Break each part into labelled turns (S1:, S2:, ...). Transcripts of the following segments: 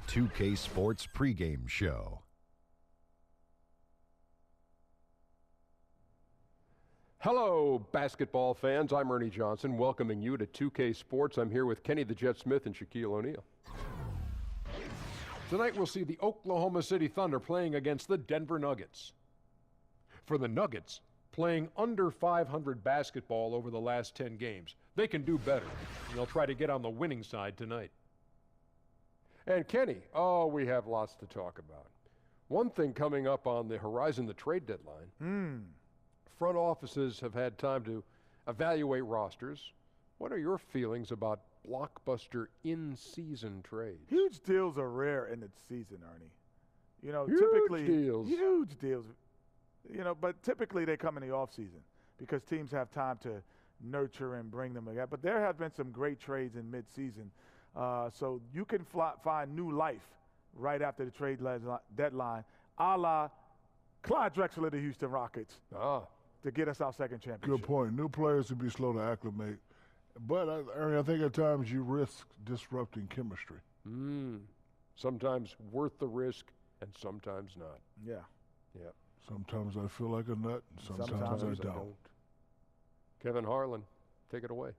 S1: 2K Sports pregame show.
S2: Hello, basketball fans. I'm Ernie Johnson, welcoming you to 2K Sports. I'm here with Kenny the Jet Smith and Shaquille O'Neal. Tonight we'll see the Oklahoma City Thunder playing against the Denver Nuggets. For the Nuggets, playing under 500 basketball over the last 10 games, they can do better, and they'll try to get on the winning side tonight. And Kenny, we have lots to talk about. One thing coming up on the horizon, the trade deadline. Front offices have had time to evaluate rosters. What are your feelings about blockbuster in-season trades?
S3: Huge deals are rare in the season, Ernie. You know,
S2: Huge
S3: typically
S2: deals.
S3: huge deals. You know, but typically they come in the offseason because teams have time to nurture and bring them together. But there have been some great trades in mid-season. So you can find new life right after the trade deadline, a la Clyde Drexler of the Houston Rockets, to get us our second championship.
S4: Good point. New players would be slow to acclimate. But, Ernie, I think at times you risk disrupting chemistry.
S2: Sometimes worth the risk and sometimes not.
S3: Yeah.
S4: Sometimes I feel like a nut, and sometimes I don't.
S2: Kevin Harlan, take it away.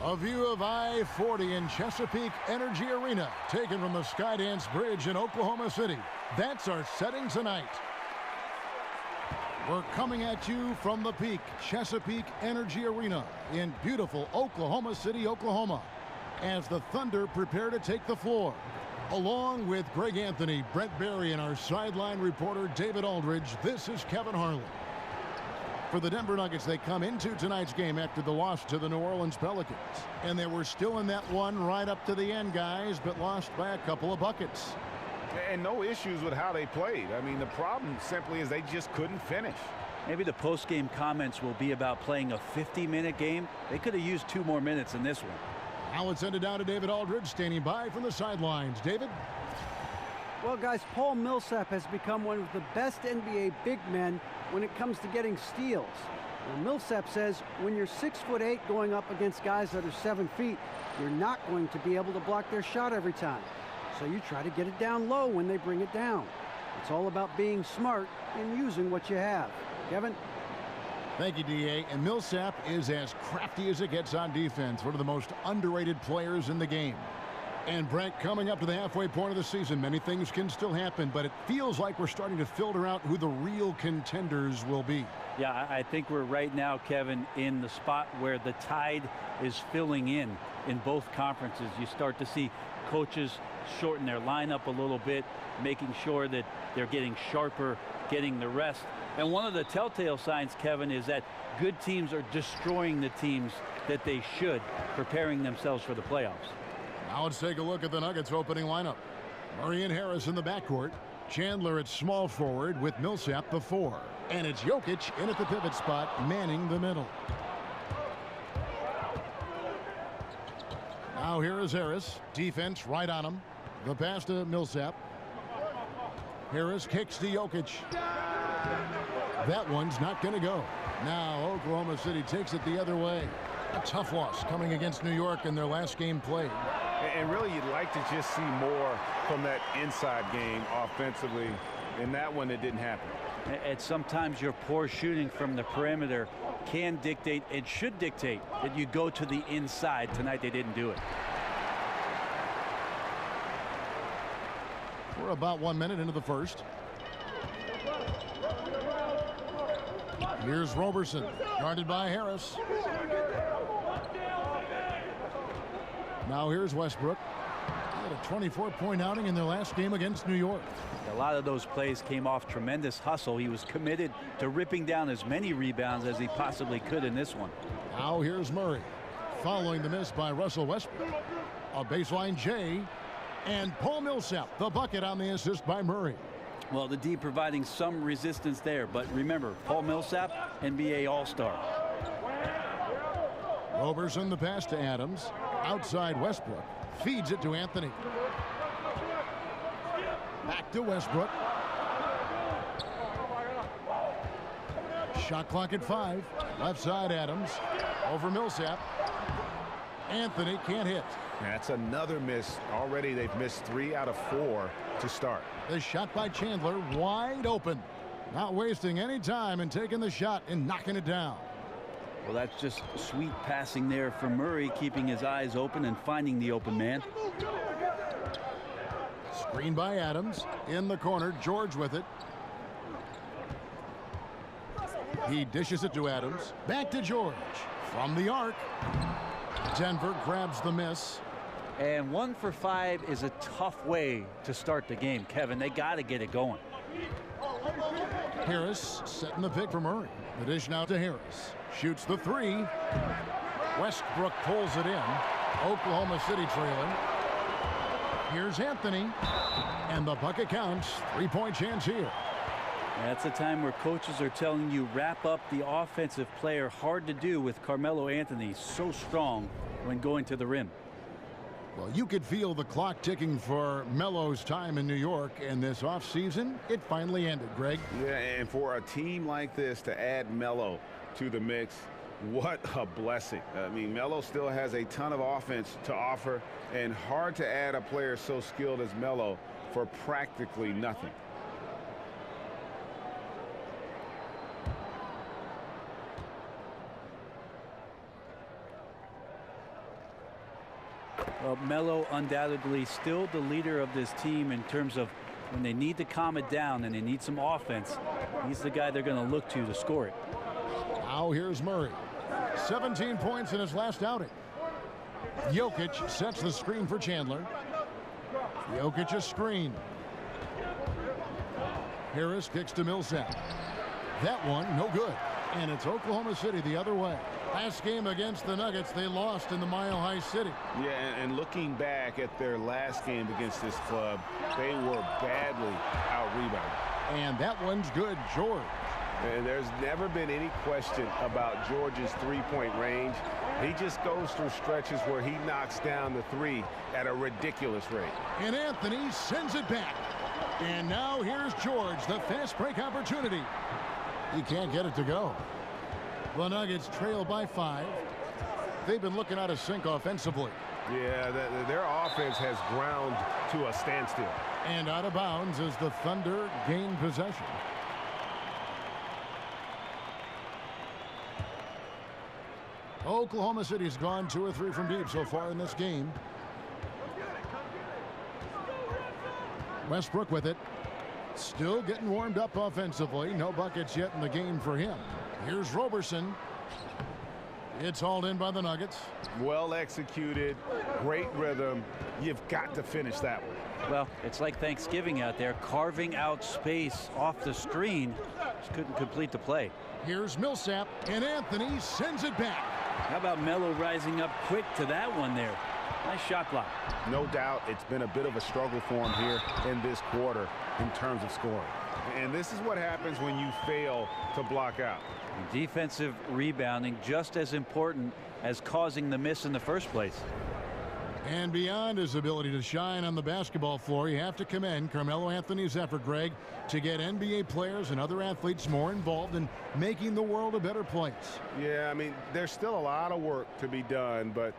S5: A view of I-40 in Chesapeake Energy Arena, taken from the Skydance Bridge in Oklahoma City. That's our setting tonight. We're coming at you from the peak, Chesapeake Energy Arena in beautiful Oklahoma City, Oklahoma, as the Thunder prepare to take the floor. Along with Greg Anthony, Brent Barry, and our sideline reporter David Aldridge, this is Kevin Harlan. For the Denver Nuggets, they come into tonight's game after the loss to the New Orleans Pelicans. And they were still in that one right up to the end, guys, but lost by a couple of buckets.
S6: And no issues with how they played. I mean, the problem simply is they just couldn't finish.
S7: Maybe the post-game comments will be about playing a 50-minute game. They could have used 2 more minutes in this one.
S5: Now it's send it down to David Aldridge, standing by from the sidelines. David?
S8: Well, guys, Paul Millsap has become one of the best NBA big men when it comes to getting steals. Now, Millsap says when you're 6'8" going up against guys that are 7 feet, you're not going to be able to block their shot every time. So you try to get it down low when they bring it down. It's all about being smart and using what you have. Kevin?
S5: Thank you, D.A. And Millsap is as crafty as it gets on defense, one of the most underrated players in the game. And Brent, coming up to the halfway point of the season, many things can still happen, but it feels like we're starting to filter out who the real contenders will be.
S7: Yeah, I think we're right now, Kevin, in the spot where the tide is filling in both conferences. You start to see coaches shorten their lineup a little bit, making sure that they're getting sharper, getting the rest. And one of the telltale signs, Kevin, is that good teams are destroying the teams that they should, preparing themselves for the playoffs.
S5: Now let's take a look at the Nuggets opening lineup. Murray and Harris in the backcourt. Chandler at small forward with Millsap the 4. And it's Jokic in at the pivot spot, manning the middle. Now here is Harris. Defense right on him. The pass to Millsap. Harris kicks to Jokic. That one's not going to go. Now Oklahoma City takes it the other way. A tough loss coming against New York in their last game played.
S6: And really, you'd like to just see more from that inside game offensively. In that one, it didn't happen.
S7: And sometimes your poor shooting from the perimeter can dictate and should dictate that you go to the inside. Tonight, they didn't do it.
S5: We're about 1 minute into the first. Here's Roberson, guarded by Harris. Now here's Westbrook. He had a 24-point outing in their last game against New York.
S7: A lot of those plays came off tremendous hustle. He was committed to ripping down as many rebounds as he possibly could in this one.
S5: Now here's Murray, following the miss by Russell Westbrook. A baseline J, and Paul Millsap, the bucket on the assist by Murray.
S7: Well, the D providing some resistance there, but remember, Paul Millsap, NBA All-Star.
S5: Roberson the pass to Adams. Outside Westbrook. Feeds it to Anthony. Back to Westbrook. Shot clock at 5. Left side, Adams. Over Millsap. Anthony can't hit.
S6: That's another miss. Already they've missed 3 out of 4 to start.
S5: The shot by Chandler, wide open. Not wasting any time and taking the shot and knocking it down.
S7: Well, that's just sweet passing there from Murray, keeping his eyes open and finding the open man.
S5: Screen by Adams. In the corner, George with it. He dishes it to Adams. Back to George. From the arc. Denver grabs the miss.
S7: And 1 for 5 is a tough way to start the game, Kevin. They got to get it going.
S5: Harris setting the pick for Murray. The dish now to Harris. Shoots the 3. Westbrook pulls it in. Oklahoma City trailing. Here's Anthony. And the bucket counts. 3-point chance here.
S7: That's a time where coaches are telling you wrap up the offensive player. Hard to do with Carmelo Anthony. So strong when going to the rim.
S5: Well, you could feel the clock ticking for Melo's time in New York, and this offseason, it finally ended, Greg.
S6: Yeah, and for a team like this to add Melo to the mix, what a blessing. I mean, Melo still has a ton of offense to offer, and hard to add a player so skilled as Melo for practically nothing.
S7: Well, Melo undoubtedly still the leader of this team in terms of when they need to calm it down and they need some offense. He's the guy they're going to look to score it.
S5: Now here's Murray. 17 points in his last outing. Jokic sets the screen for Chandler. Jokic a screen. Harris kicks to Millsap. That one no good. And it's Oklahoma City the other way. Last game against the Nuggets, they lost in the Mile High City.
S6: Yeah, and looking back at their last game against this club, they were badly out-rebounded.
S5: And that one's good, George.
S6: And there's never been any question about George's three-point range. He just goes through stretches where he knocks down the 3 at a ridiculous rate.
S5: And Anthony sends it back. And now here's George, the fast break opportunity. He can't get it to go. The Nuggets trail by 5. They've been looking out of sync offensively.
S6: Yeah, their offense has ground to a standstill.
S5: And out of bounds as the Thunder gain possession. Oklahoma City's gone 2 or 3 from deep so far in this game. Westbrook with it. Still getting warmed up offensively. No buckets yet in the game for him. Here's Roberson. It's hauled in by the Nuggets.
S6: Well executed. Great rhythm. You've got to finish that one.
S7: Well, it's like Thanksgiving out there, carving out space off the screen. Just couldn't complete the play.
S5: Here's Millsap, and Anthony sends it back.
S7: How about Melo rising up quick to that one there? Nice shot block.
S6: No doubt it's been a bit of a struggle for him here in this quarter in terms of scoring. And this is what happens when you fail to block out.
S7: Defensive rebounding just as important as causing the miss in the first place.
S5: And beyond his ability to shine on the basketball floor, you have to commend Carmelo Anthony's effort, Greg, to get NBA players and other athletes more involved in making the world a better place.
S6: Yeah, I mean, there's still a lot of work to be done, but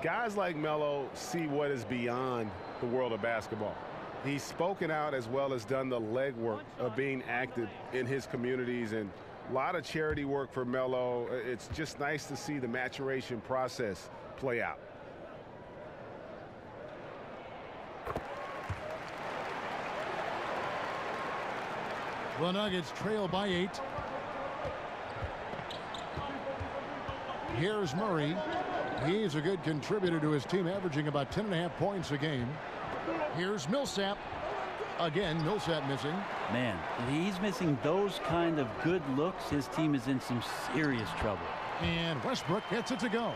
S6: guys like Melo see what is beyond the world of basketball. He's spoken out as well as done the legwork of being active in his communities, and a lot of charity work for Melo. It's just nice to see the maturation process play out.
S5: The Nuggets trail by 8. Here's Murray. He's a good contributor to his team, averaging about 10.5 points a game. Here's Millsap. Again, Millsap missing.
S7: Man, if he's missing those kind of good looks, his team is in some serious trouble.
S5: And Westbrook gets it to go.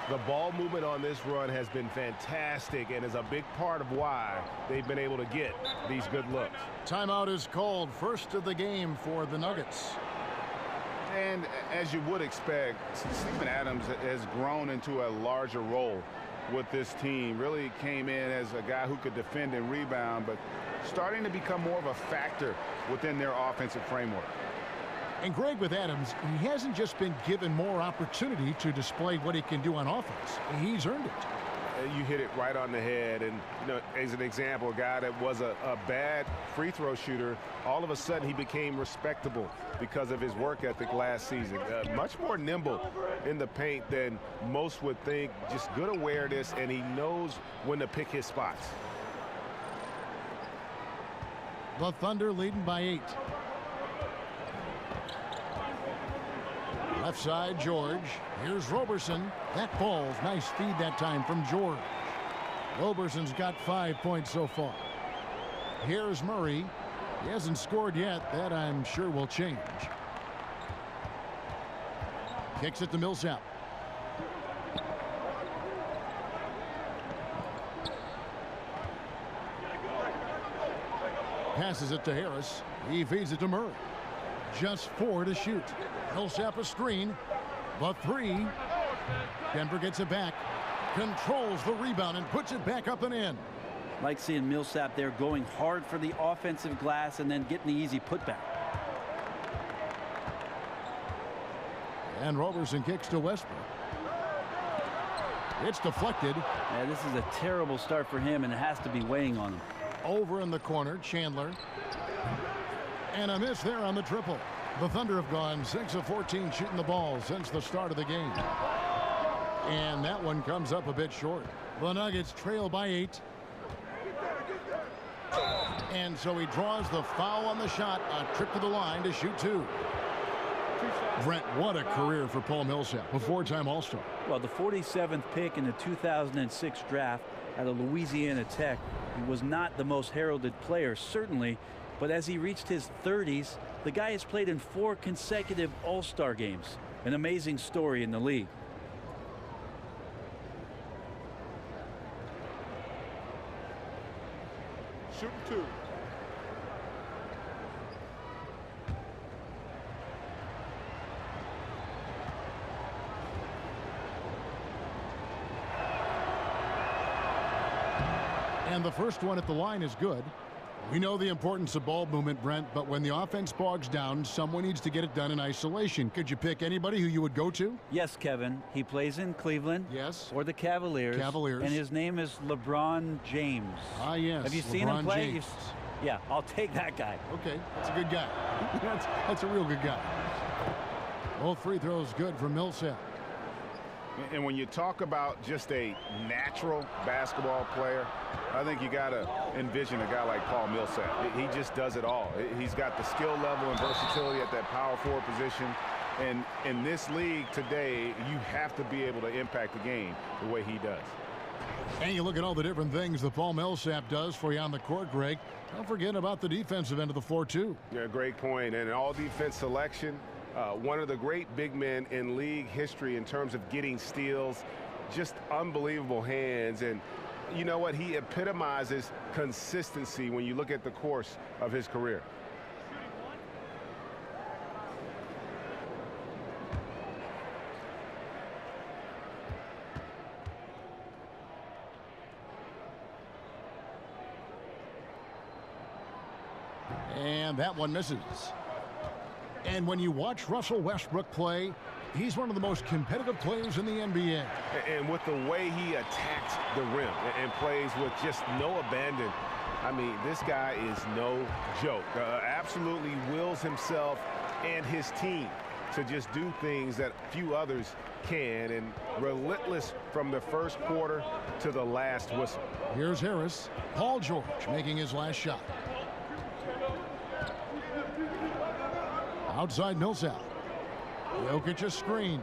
S6: The ball movement on this run has been fantastic and is a big part of why they've been able to get these good looks.
S5: Timeout is called. First of the game for the Nuggets.
S6: And as you would expect, Steven Adams has grown into a larger role with this team. Really came in as a guy who could defend and rebound, but starting to become more of a factor within their offensive framework.
S5: And Greg, with Adams, he hasn't just been given more opportunity to display what he can do on offense. He's earned it.
S6: You hit it right on the head. And, you know, as an example, a guy that was a bad free throw shooter, all of a sudden he became respectable because of his work ethic last season. Much more nimble in the paint than most would think. Just good awareness, and he knows when to pick his spots.
S5: The Thunder leading by 8. Left side, George. Here's Roberson. That ball's nice feed that time from George. Roberson's got 5 points so far. Here's Murray. He hasn't scored yet. That, I'm sure, will change. Kicks it to Millsap. Passes it to Harris. He feeds it to Murray. Just 4 to shoot. Millsap a screen. The 3. Denver gets it back. Controls the rebound and puts it back up and in.
S7: Like seeing Millsap there going hard for the offensive glass and then getting the easy putback.
S5: And Roberson kicks to Westbrook. It's deflected.
S7: Yeah, this is a terrible start for him, and it has to be weighing on him.
S5: Over in the corner, Chandler. And a miss there on the triple. The Thunder have gone 6 of 14 shooting the ball since the start of the game. And that one comes up a bit short. The Nuggets trail by 8. And so he draws the foul on the shot. A trip to the line to shoot 2. Brent, what a career for Paul Millsap, a 4-time All-Star.
S7: Well, the 47th pick in the 2006 draft out of Louisiana Tech. He was not the most heralded player, certainly, but as he reached his 30s, the guy has played in 4 consecutive All-Star games. An amazing story in the league.
S3: Shooting 2.
S5: And the first one at the line is good. We know the importance of ball movement, Brent, but when the offense bogs down, someone needs to get it done in isolation. Could you pick anybody who you would go to?
S7: Yes, Kevin. He plays in Cleveland.
S5: Yes.
S7: Or the Cavaliers.
S5: Cavaliers.
S7: And his name is LeBron James.
S5: Ah, yes.
S7: Have you seen him play? Yeah, I'll take that guy.
S5: Okay, that's a good guy. that's a real good guy. Both free throws good for Millsap.
S6: And when you talk about just a natural basketball player, I think you got to envision a guy like Paul Millsap. He just does it all. He's got the skill level and versatility at that power forward position. And in this league today, you have to be able to impact the game the way he does.
S5: And you look at all the different things that Paul Millsap does for you on the court, Greg. Don't forget about the defensive end of the floor, too.
S6: Yeah, great point. And an all-defense selection. One of the great big men in league history in terms of getting steals. Just unbelievable hands. And you know what? He epitomizes consistency when you look at the course of his career.
S5: And that one misses. And when you watch Russell Westbrook play, he's one of the most competitive players in the NBA.
S6: And with the way he attacks the rim and plays with just no abandon, I mean, this guy is no joke. Absolutely wills himself and his team to just do things that few others can, and relentless from the first quarter to the last whistle.
S5: Here's Harris. Paul George making his last shot. Outside Millsap. Jokic a screen.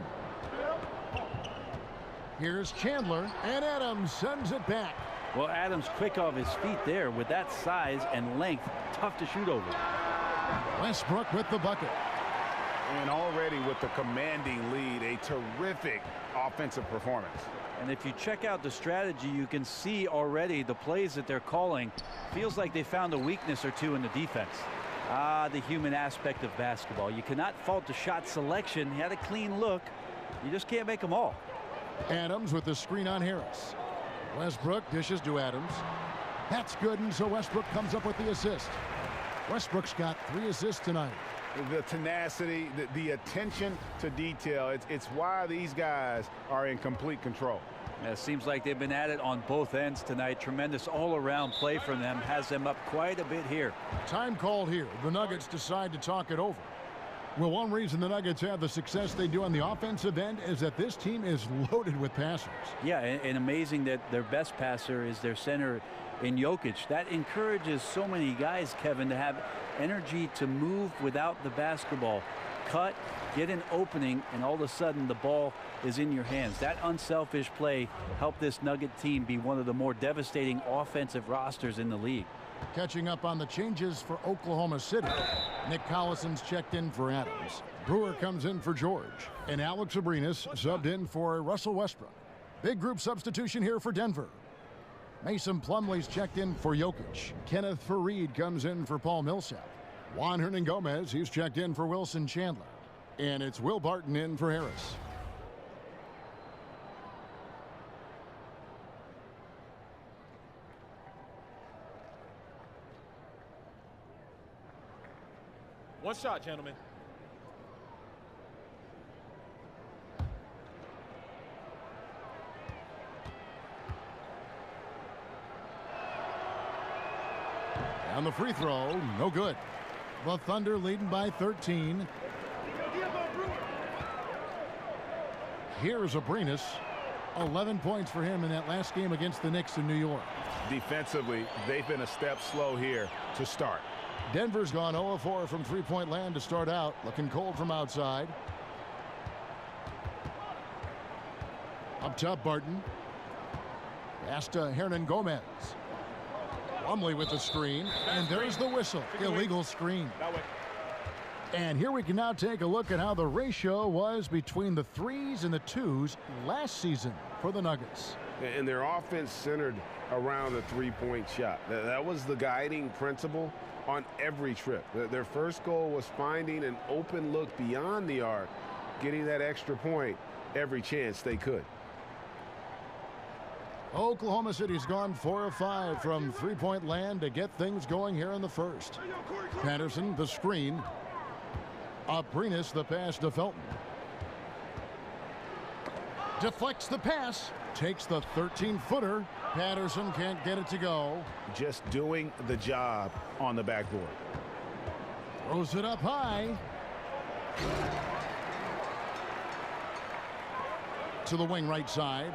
S5: Here's Chandler, and Adams sends it back.
S7: Well, Adams quick off his feet there. With that size and length, tough to shoot over.
S5: Westbrook with the bucket.
S9: And already with the commanding lead, a terrific offensive performance.
S7: And if you check out the strategy, you can see already the plays that they're calling. Feels like they found a weakness or two in the defense. The human aspect of basketball. You cannot fault the shot selection. He had a clean look. You just can't make them all.
S5: Adams with the screen on Harris. Westbrook dishes to Adams. That's good, and so Westbrook comes up with the assist. Westbrook's got 3 assists tonight.
S9: The tenacity, the attention to detail, it's why these guys are in complete control.
S7: It seems like they've been at it on both ends tonight. Tremendous all-around play from them. Has them up quite a bit here.
S5: Time called here. The Nuggets decide to talk it over. Well, one reason the Nuggets have the success they do on the offensive end is that this team is loaded with passers.
S7: Yeah, and amazing that their best passer is their center in Jokic. That encourages so many guys, Kevin, to have energy to move without the basketball. Cut, get an opening, and all of a sudden the ball is in your hands. That unselfish play helped this Nugget team be one of the more devastating offensive rosters in the league.
S5: Catching up on the changes for Oklahoma City. Nick Collison's checked in for Adams. Brewer comes in for George. And Alex Abrinas subbed in for Russell Westbrook. Big group substitution here for Denver. Mason Plumlee's checked in for Jokic. Kenneth Faried comes in for Paul Millsap. Juan Hernangomez, he's checked in for Wilson Chandler. And it's Will Barton in for Harris.
S10: One shot, gentlemen.
S5: And the free throw, no good. The Thunder leading by 13. Here's Abrinas. 11 points for him in that last game against the Knicks in New York.
S9: Defensively, they've been a step slow here to start.
S5: Denver's gone 0-4 from three-point land to start out. Looking cold from outside. Up top, Barton. Pass to Hernangomez. Plumlee with the screen, and there's the whistle. Illegal screen. And here we can now take a look at how the ratio was between the threes and the twos last season for the Nuggets.
S6: And their offense centered around the three-point shot. That was the guiding principle on every trip. Their first goal was finding an open look beyond the arc, getting that extra point every chance they could.
S5: Oklahoma City's gone 4 of 5 from three-point land to get things going here in the first. Patterson, the screen. Abrinas, the pass to Felton. Deflects the pass. Takes the 13-footer. Patterson can't get it to go.
S6: Just doing the job on the backboard.
S5: Throws it up high. To the wing right side.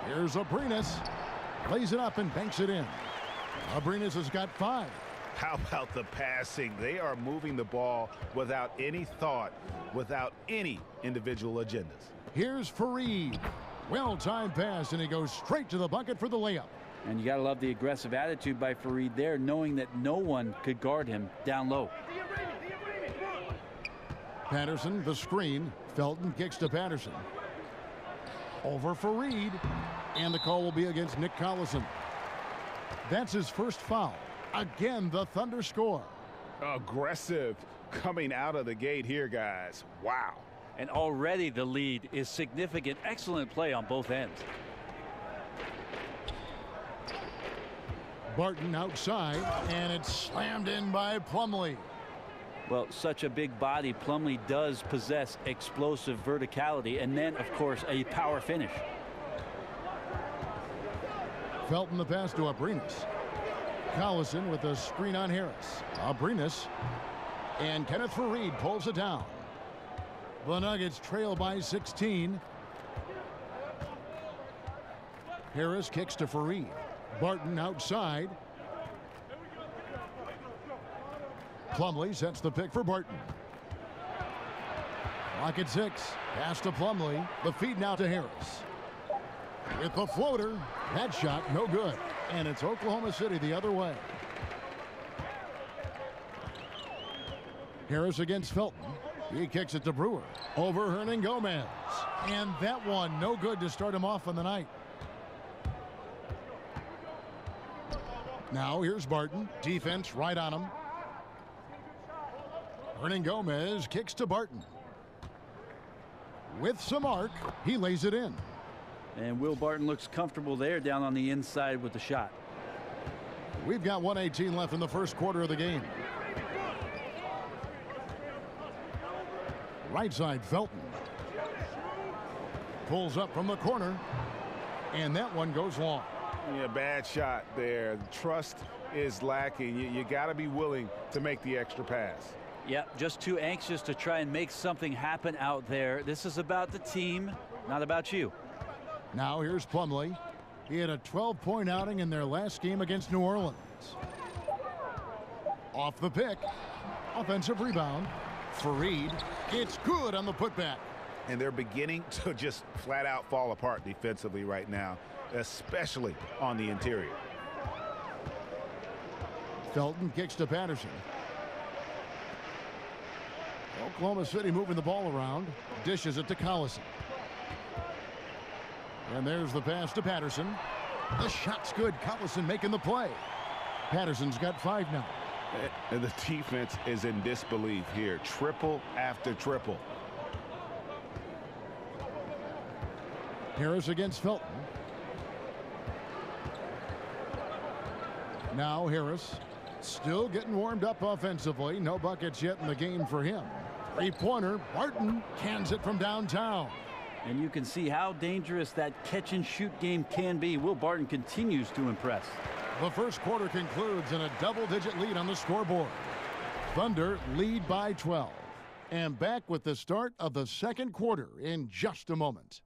S5: Here's Abrinas. Lays it up and banks it in. Abrinas has got 5.
S6: How about the passing? They are moving the ball without any thought, without any individual agendas.
S5: Here's Faried. Well-timed pass, and he goes straight to the bucket for the layup.
S7: And you got to love the aggressive attitude by Faried there, knowing that no one could guard him down low.
S5: Patterson, the screen. Felton kicks to Patterson. Over Faried, and the call will be against Nick Collison. That's his first foul. Again, the Thunder score.
S9: Aggressive coming out of the gate here, guys. Wow.
S7: And already the lead is significant. Excellent play on both ends.
S5: Barton outside, and it's slammed in by Plumlee.
S7: Well, such a big body. Plumlee does possess explosive verticality, and then, of course, a power finish.
S5: Felton the pass to Abrinas. Collison with the screen on Harris. Abrinas, and Kenneth Faried pulls it down. The Nuggets trail by 16. Harris kicks to Faried. Barton outside. Plumlee sets the pick for Barton. Clock at 6. Pass to Plumlee. The feed now to Harris. With the floater. That shot no good. And it's Oklahoma City the other way. Harris against Felton. He kicks it to Brewer. Over Hernangomez. And that one no good to start him off on the night. Now here's Barton. Defense right on him. Hernangomez kicks to Barton. With some arc, he lays it in.
S7: And Will Barton looks comfortable there down on the inside with the shot.
S5: We've got 1:18 left in the first quarter of the game. Right side, Felton. Pulls up from the corner. And that one goes long.
S6: Yeah, bad shot there. Trust is lacking. You got to be willing to make the extra pass.
S7: Yep, just too anxious to try and make something happen out there. This is about the team, not about you.
S5: Now here's Plumlee. He had a 12-point outing in their last game against New Orleans. Off the pick. Offensive rebound. Fareed. It's good on the putback.
S9: And they're beginning to just flat out fall apart defensively right now, especially on the interior.
S5: Felton kicks to Patterson. Oklahoma City moving the ball around. Dishes it to Collison. And there's the pass to Patterson. The shot's good. Collison making the play. Patterson's got 5 now.
S6: And the defense is in disbelief here. Triple after triple.
S5: Harris against Felton. Now Harris still getting warmed up offensively. No buckets yet in the game for him. 3-pointer. Barton cans it from downtown.
S7: And you can see how dangerous that catch-and-shoot game can be. Will Barton continues to impress.
S5: The first quarter concludes in a double-digit lead on the scoreboard. Thunder lead by 12. And back with the start of the second quarter in just a moment.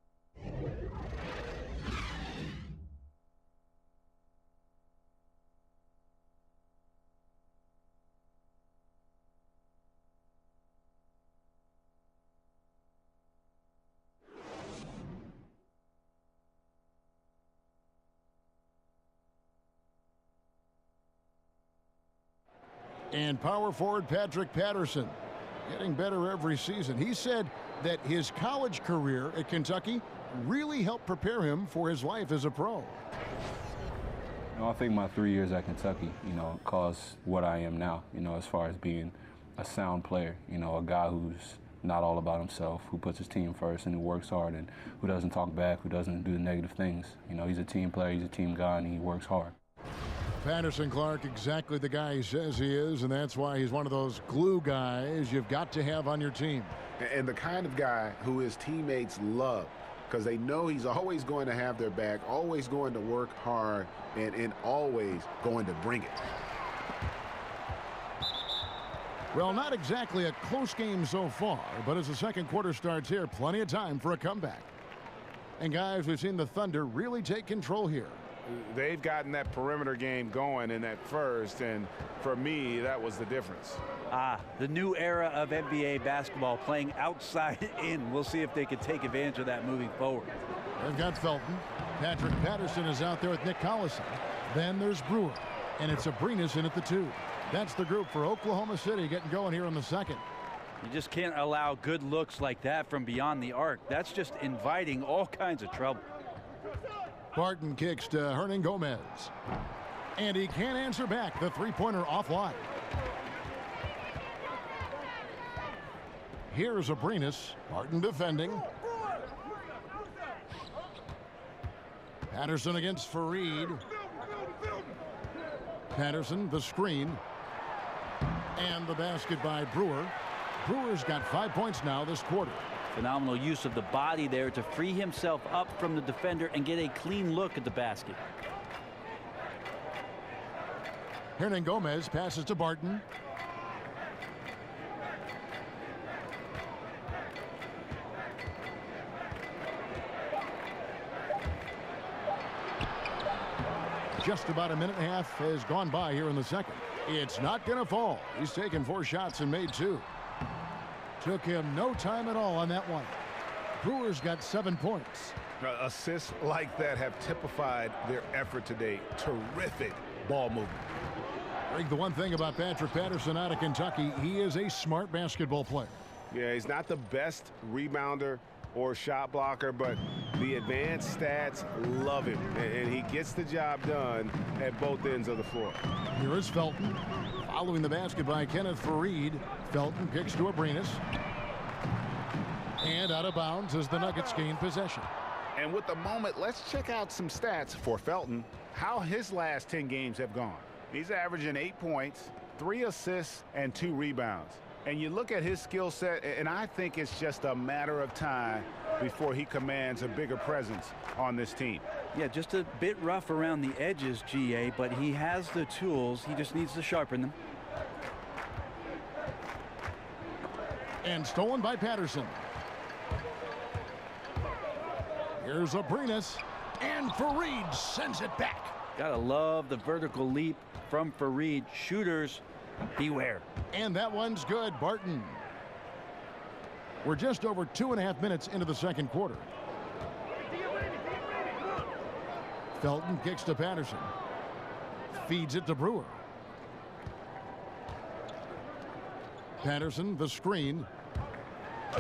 S5: And power forward Patrick Patterson getting better every season. He said that his college career at Kentucky really helped prepare him for his life as a pro.
S11: I think my 3 years at Kentucky, caused what I am now, as far as being a sound player, a guy who's not all about himself, who puts his team first and who works hard and who doesn't talk back, who doesn't do the negative things. He's a team player, he's a team guy, and he works hard.
S5: Patterson Clark, exactly the guy he says he is, and that's why he's one of those glue guys you've got to have on your team.
S6: And the kind of guy who his teammates love, because they know he's always going to have their back, always going to work hard, and always going to bring it.
S5: Well, not exactly a close game so far, but as the second quarter starts here, plenty of time for a comeback. And guys, we've seen the Thunder really take control here.
S6: They've gotten that perimeter game going in that first, and for me, that was the difference.
S7: The new era of NBA basketball, playing outside in. We'll see if they can take advantage of that moving forward.
S5: They've got Felton. Patrick Patterson is out there with Nick Collison. Then there's Brewer, and it's Abrinas in at the 2. That's the group for Oklahoma City getting going here in the second.
S7: You just can't allow good looks like that from beyond the arc. That's just inviting all kinds of trouble.
S5: Barton kicks to Hernangomez. And he can't answer back. The 3-pointer offline. Here's Abrinas. Barton defending. Patterson against Fareed. Patterson, the screen. And the basket by Brewer. Brewer's got 5 points now this quarter.
S7: Phenomenal use of the body there to free himself up from the defender and get a clean look at the basket.
S5: Hernangomez passes to Barton. Just about a minute and a half has gone by here in the second. It's not going to fall. He's taken 4 shots and made 2. Took him no time at all on that one. Brewer's got 7 points.
S6: Assists like that have typified their effort today. Terrific ball movement.
S5: Greg, the one thing about Patrick Patterson out of Kentucky, he is a smart basketball player.
S6: Yeah, he's not the best rebounder or shot blocker, but the advanced stats love him, and he gets the job done at both ends of the floor.
S5: Here is Felton. Following the basket by Kenneth Fareed. Felton kicks to Abrinas. And out of bounds as the Nuggets gain possession.
S9: And with the moment, let's check out some stats for Felton, how his last 10 games have gone. He's averaging 8 points, 3 assists, and 2 rebounds. And you look at his skill set, and I think it's just a matter of time before he commands a bigger presence on this team.
S7: Yeah, just a bit rough around the edges, GA, but he has the tools. He just needs to sharpen them.
S5: And stolen by Patterson. Here's Abrinas, and Fareed sends it back.
S7: Gotta love the vertical leap from Fareed. Shooters, beware.
S5: And that one's good, Barton. We're just over 2.5 minutes into the second quarter. Felton kicks to Patterson. Feeds it to Brewer. Patterson, the screen.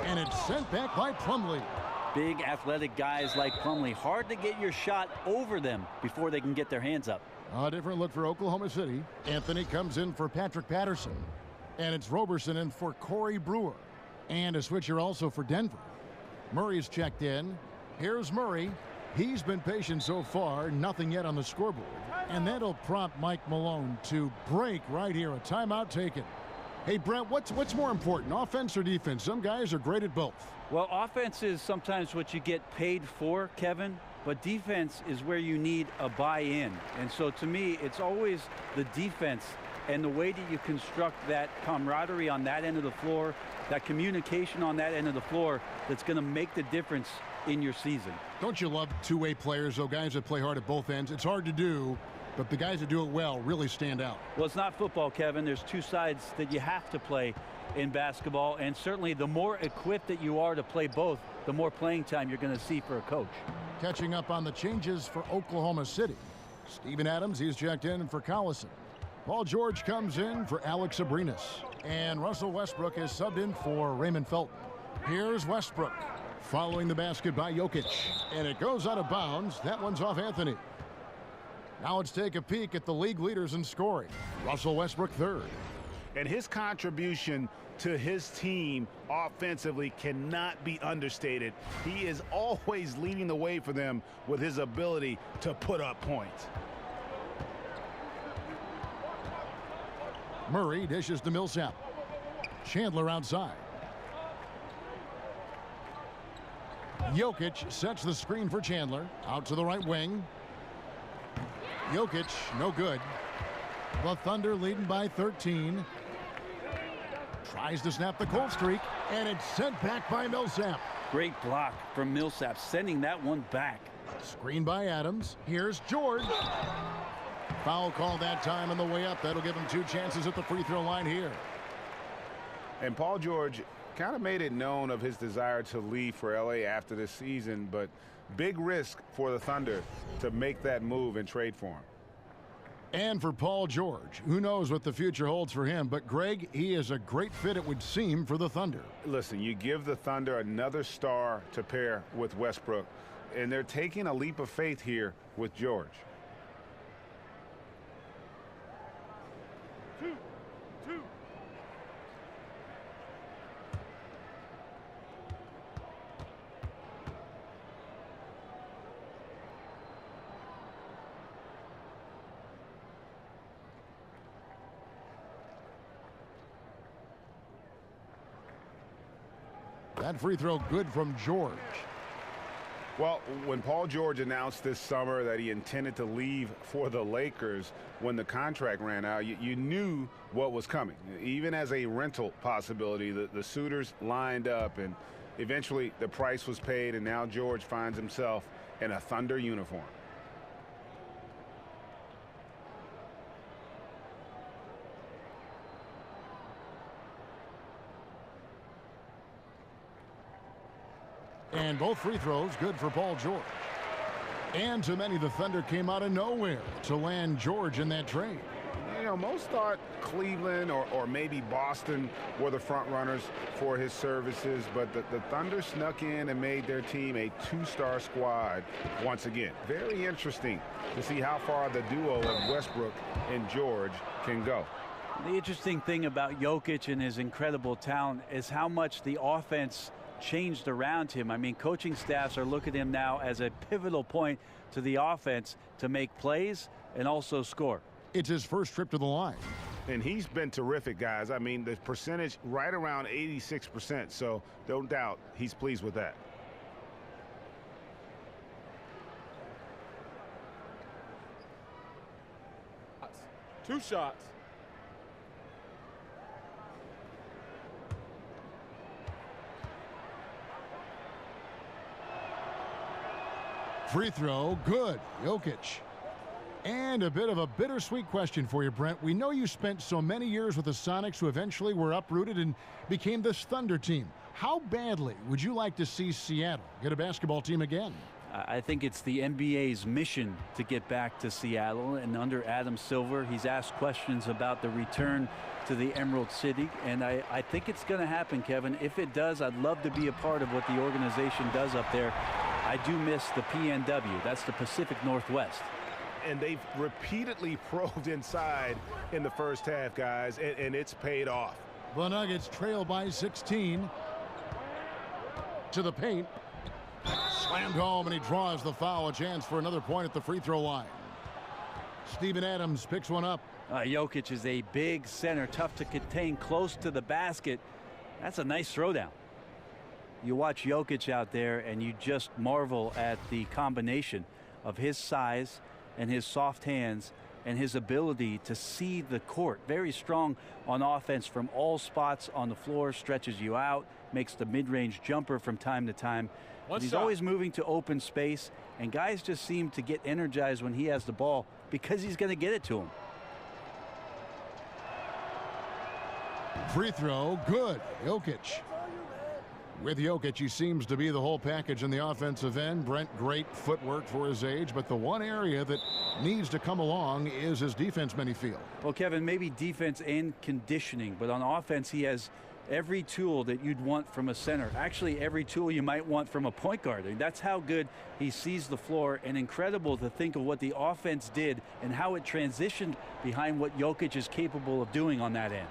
S5: And it's sent back by Plumlee.
S7: Big athletic guys like Plumlee. Hard to get your shot over them before they can get their hands up.
S5: A different look for Oklahoma City. Anthony comes in for Patrick Patterson. And it's Roberson in for Corey Brewer. And a switcher also for Denver. Murray's checked in. Here's Murray. He's been patient so far. Nothing yet on the scoreboard. And that'll prompt Mike Malone to break right here. A timeout taken. Hey, Brent, what's more important, offense or defense? Some guys are great at both.
S7: Well, offense is sometimes what you get paid for, Kevin, but defense is where you need a buy-in. And so to me, it's always the defense and the way that you construct that camaraderie on that end of the floor, that communication on that end of the floor, that's going to make the difference in your season.
S5: Don't you love two-way players, though, guys that play hard at both ends? It's hard to do, but the guys that do it well really stand out.
S7: Well, it's not football, Kevin. There's two sides that you have to play in basketball, and certainly the more equipped that you are to play both, the more playing time you're going to see for a coach.
S5: Catching up on the changes for Oklahoma City. Steven Adams, he's checked in for Collison. Paul George comes in for Alex Abrinas. And Russell Westbrook is subbed in for Raymond Felton. Here's Westbrook. Following the basket by Jokic. And it goes out of bounds. That one's off Anthony. Now let's take a peek at the league leaders in scoring. Russell Westbrook third.
S9: And his contribution to his team offensively cannot be understated. He is always leading the way for them with his ability to put up points.
S5: Murray dishes to Millsap. Chandler outside. Jokic sets the screen for Chandler. Out to the right wing. Jokic, no good. The Thunder leading by 13. Tries to snap the cold streak, and it's sent back by Millsap.
S7: Great block from Millsap, sending that one back.
S5: Screen by Adams. Here's George. Foul call that time on the way up. That'll give him 2 chances at the free throw line here.
S6: And Paul George kind of made it known of his desire to leave for LA after this season, but big risk for the Thunder to make that move and trade for him.
S5: And for Paul George, who knows what the future holds for him, but Greg, he is a great fit, it would seem, for the Thunder.
S6: Listen, you give the Thunder another star to pair with Westbrook, and they're taking a leap of faith here with George.
S5: That free throw good from George.
S6: Well, when Paul George announced this summer that he intended to leave for the Lakers when the contract ran out, you knew what was coming. Even as a rental possibility, the suitors lined up, and eventually the price was paid, and now George finds himself in a Thunder uniform.
S5: And both free throws good for Paul George. And to many, the Thunder came out of nowhere to land George in that trade.
S6: You know, most thought Cleveland or maybe Boston were the front runners for his services, but the Thunder snuck in and made their team a 2-star squad once again. Very interesting to see how far the duo of Westbrook and George can go.
S7: The interesting thing about Jokic and his incredible talent is how much the offense changed around him. I mean, coaching staffs are looking at him now as a pivotal point to the offense to make plays and also score.
S5: It's his first trip to the line.
S9: And he's been terrific, guys. I mean, the percentage right around 86%, so no doubt he's pleased with that.
S10: Two shots.
S5: Free throw, good. Jokic. And a bit of a bittersweet question for you, Brent. We know you spent so many years with the Sonics who eventually were uprooted and became this Thunder team. How badly would you like to see Seattle get a basketball team again?
S7: I think it's the NBA's mission to get back to Seattle, and under Adam Silver, he's asked questions about the return to the Emerald City, and I think it's going to happen, Kevin. If it does, I'd love to be a part of what the organization does up there. I do miss the PNW. That's the Pacific Northwest.
S6: And they've repeatedly probed inside in the first half, guys, and it's paid off.
S5: The Nuggets trail by 16. To the paint. Slammed home, and he draws the foul. A chance for another point at the free throw line. Steven Adams picks one up.
S7: Jokic is a big center, tough to contain, close to the basket. That's a nice throwdown. You watch Jokic out there, and you just marvel at the combination of his size and his soft hands and his ability to see the court. Very strong on offense from all spots on the floor, stretches you out, makes the mid-range jumper from time to time. He's always moving to open space, and guys just seem to get energized when he has the ball because he's going to get it to him.
S5: Free throw, good. Jokic. With Jokic, he seems to be the whole package in the offensive end. Brent, great footwork for his age, but the one area that needs to come along is his defense, many feel.
S7: Well, Kevin, maybe defense and conditioning, but on offense, he has every tool that you'd want from a center. Actually, every tool you might want from a point guard. I mean, that's how good he sees the floor, and incredible to think of what the offense did and how it transitioned behind what Jokic is capable of doing on that end.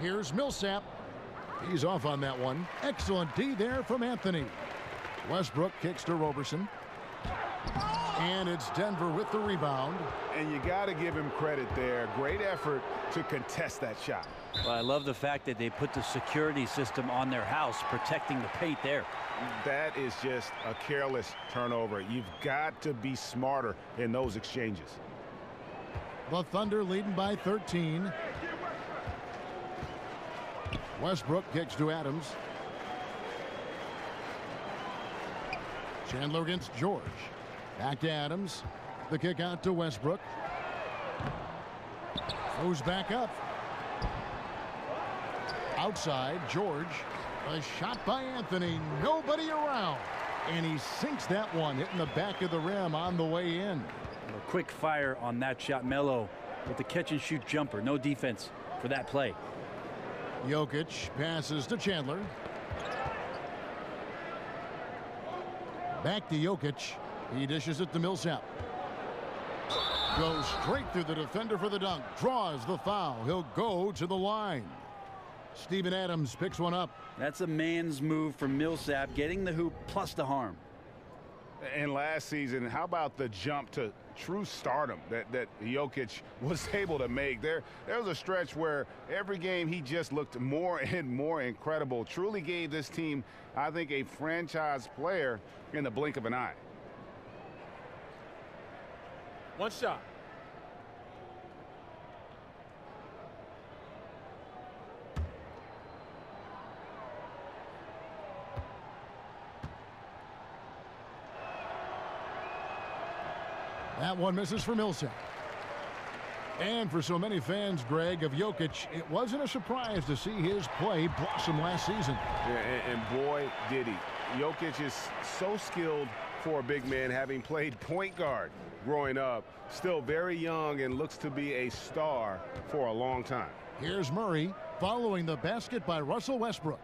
S5: Here's Millsap. He's off on that one. Excellent D there from Anthony. Westbrook kicks to Roberson. And it's Denver with the rebound.
S6: And you got to give him credit there. Great effort to contest that shot.
S7: Well, I love the fact that they put the security system on their house, protecting the paint there.
S6: That is just a careless turnover. You've got to be smarter in those exchanges.
S5: The Thunder leading by 13. Westbrook kicks to Adams. Chandler against George. Back to Adams. The kick out to Westbrook. Goes back up. Outside, George. A shot by Anthony. Nobody around. And he sinks that one, hitting the back of the rim on the way in.
S7: A quick fire on that shot. Melo with the catch-and-shoot jumper. No defense for that play.
S5: Jokic passes to Chandler. Back to Jokic. He dishes it to Millsap. Goes straight through the defender for the dunk. Draws the foul. He'll go to the line. Steven Adams picks one up.
S7: That's a man's move from Millsap, getting the hoop plus the harm.
S6: And last season, how about the jump to true stardom that Jokic was able to make? There was a stretch where every game he just looked more and more incredible. Truly gave this team, I think, a franchise player in the blink of an eye.
S10: One shot.
S5: That one misses for Millsap. And for so many fans, Greg, of Jokic, it wasn't a surprise to see his play blossom last season.
S6: Yeah, and boy, did he. Jokic is so skilled for a big man, having played point guard growing up. Still very young and looks to be a star for a long time.
S5: Here's Murray following the basket by Russell Westbrook.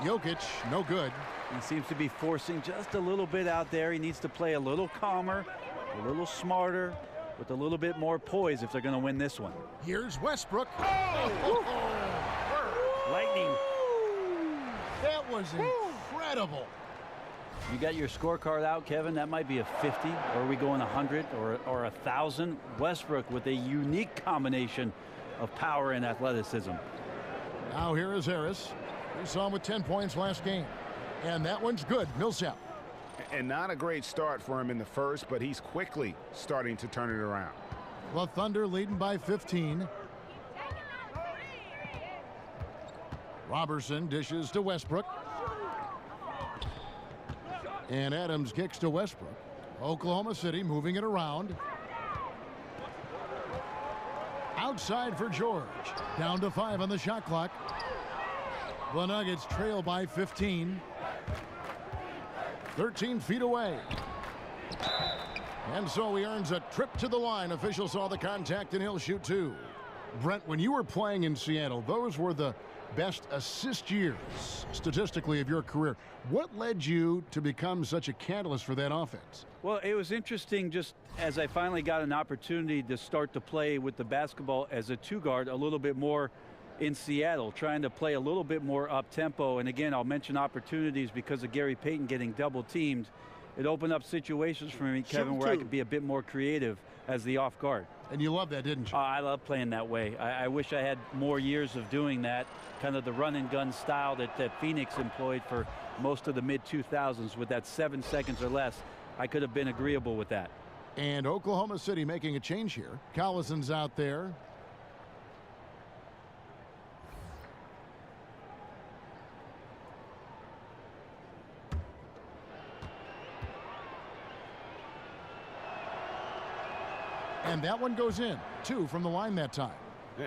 S5: Jokic, no good.
S7: He seems to be forcing just a little bit out there. He needs to play a little calmer, a little smarter, with a little bit more poise if they're going to win this one.
S5: Here's Westbrook.
S7: Lightning.
S5: That was incredible.
S7: You got your scorecard out, Kevin. That might be a 50, or are we going 100 or 1,000? Westbrook with a unique combination of power and athleticism.
S5: Now here is Harris. We saw him with 10 points last game. And that one's good. Millsap.
S6: And not a great start for him in the first, but he's quickly starting to turn it around.
S5: The Thunder leading by 15. Robertson dishes to Westbrook. And Adams kicks to Westbrook. Oklahoma City moving it around. Outside for George. Down to 5 on the shot clock. The Nuggets trail by 15. 13 feet away. And so he earns a trip to the line. Official saw the contact and he'll shoot 2. Brent, when you were playing in Seattle, those were the best assist years statistically of your career. What led you to become such a catalyst for that offense?
S7: Well, it was interesting just as I finally got an opportunity to start to play with the basketball as a 2-guard a little bit more in Seattle, trying to play a little bit more up-tempo. And again, I'll mention opportunities because of Gary Payton getting double-teamed. It opened up situations for me, Kevin, where I could be a bit more creative as the off guard.
S5: And you love that, didn't you?
S7: I love playing that way. I wish I had more years of doing that, kind of the run-and-gun style that Phoenix employed for most of the mid-2000s with that 7 seconds or less. I could have been agreeable with that.
S5: And Oklahoma City making a change here. Collison's out there. And that one goes in. 2 from the line that time.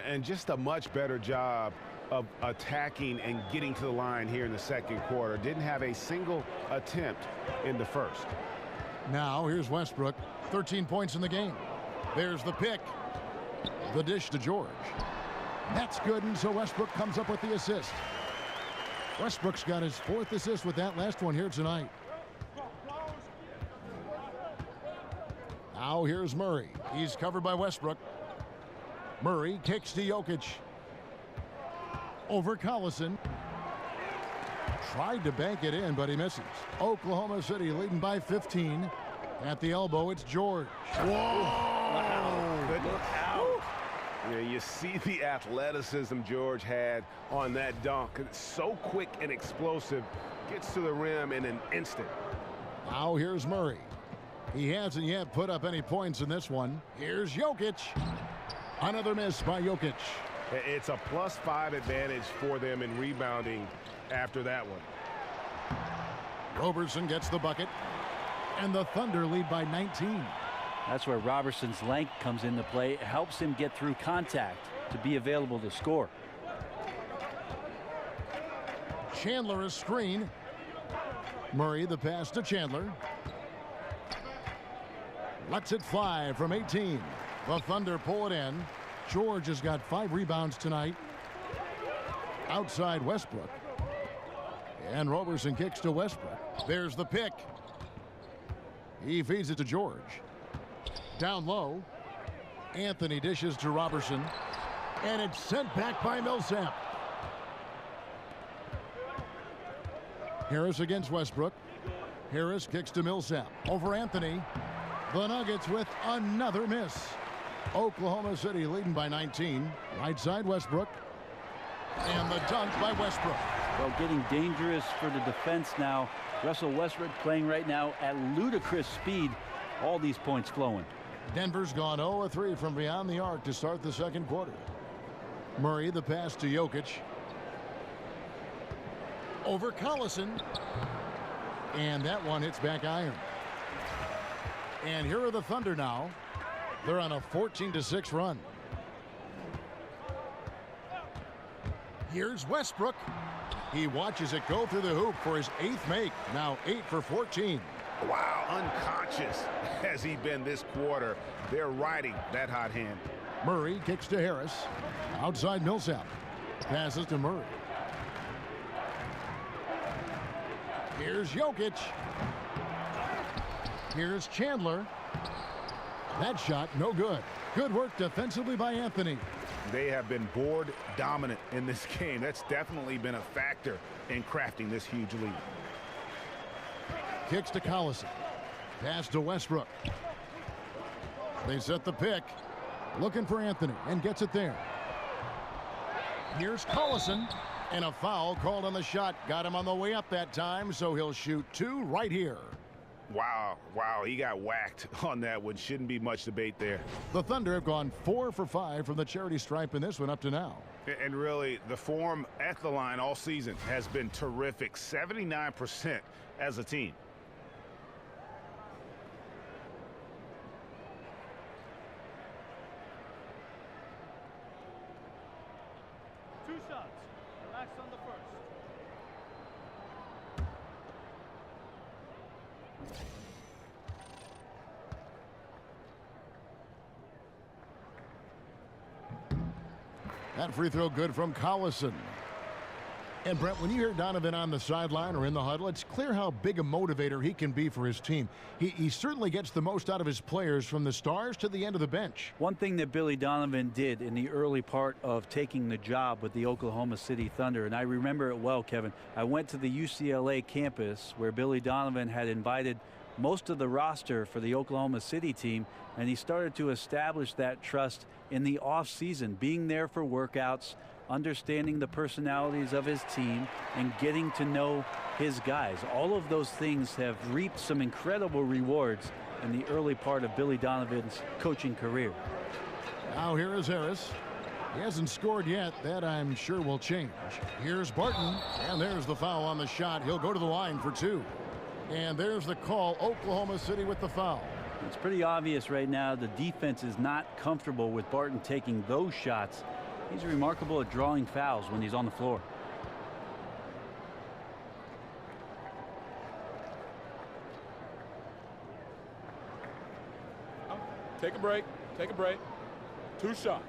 S6: And just a much better job of attacking and getting to the line here in the second quarter. Didn't have a single attempt in the first.
S5: Now here's Westbrook. 13 points in the game. There's the pick. The dish to George. That's good, and so Westbrook comes up with the assist. Westbrook's got his 4th assist with that last one here tonight. Now here's Murray. He's covered by Westbrook. Murray kicks to Jokic. Over Collison. Tried to bank it in, but he misses. Oklahoma City leading by 15. At the elbow, it's George. Whoa!
S6: Wow. Look out. Yeah, you see the athleticism George had on that dunk. It's so quick and explosive. Gets to the rim in an instant.
S5: Now here's Murray. He hasn't yet put up any points in this one. Here's Jokic. Another miss by Jokic.
S6: It's a +5 advantage for them in rebounding after that one.
S5: Robertson gets the bucket. And the Thunder lead by 19.
S7: That's where Robertson's length comes into play. It helps him get through contact to be available to score.
S5: Chandler is screen. Murray the pass to Chandler. Lets it fly from 18. The Thunder pull it in. George has got 5 rebounds tonight. Outside Westbrook. And Robertson kicks to Westbrook. There's the pick. He feeds it to George. Down low. Anthony dishes to Robertson. And it's sent back by Millsap. Harris against Westbrook. Harris kicks to Millsap. Over Anthony. The Nuggets with another miss. Oklahoma City leading by 19. Right side Westbrook. And the dunk by Westbrook.
S7: Well, getting dangerous for the defense now. Russell Westbrook playing right now at ludicrous speed. All these points flowing.
S5: Denver's gone 0-3 from beyond the arc to start the second quarter. Murray the pass to Jokic. Over Collison. And that one hits back iron. And here are the Thunder now. They're on a 14-6 run. Here's Westbrook. He watches it go through the hoop for his 8th make. Now 8 for 14.
S6: Wow, unconscious has he been this quarter. They're riding that hot hand.
S5: Murray kicks to Harris. Outside Millsap. Passes to Murray. Here's Jokic. Here's Chandler. That shot no good. Good work defensively by Anthony.
S6: They have been board dominant in this game. That's definitely been a factor in crafting this huge lead.
S5: kicks to Collison. Pass to Westbrook. They set the pick. Looking for Anthony and gets it there. Here's Collison. And a foul called on the shot. Got him on the way up that time, so he'll shoot 2 right here.
S9: Wow, he got whacked on that one. Shouldn't be much debate there.
S5: The Thunder have gone 4 for 5 from the charity stripe in this one up to now.
S9: And really, the form at the line all season has been terrific. 79% as a team.
S12: Two shots. Relax on the first.
S5: That free throw good from Collison. And Brent, when you hear Donovan on the sideline or in the huddle, it's clear how big a motivator he can be for his team. He certainly gets the most out of his players from the stars to the end of the bench.
S7: One thing that Billy Donovan did in the early part of taking the job with the Oklahoma City Thunder, and I remember it well, Kevin, I went to the UCLA campus where Billy Donovan had invited most of the roster for the Oklahoma City team, and he started to establish that trust in the off-season, being there for workouts, understanding the personalities of his team, and getting to know his guys. All of those things have reaped some incredible rewards in the early part of Billy Donovan's coaching career.
S5: Now here is Harris. He hasn't scored yet. That I'm sure will change. Here's Barton, and there's the foul on the shot. He'll go to the line for 2. And there's the call. Oklahoma City with the foul.
S7: It's pretty obvious right now the defense is not comfortable with Barton taking those shots. He's remarkable at drawing fouls when he's on the floor.
S10: Take a break. Take a break. 2 shots.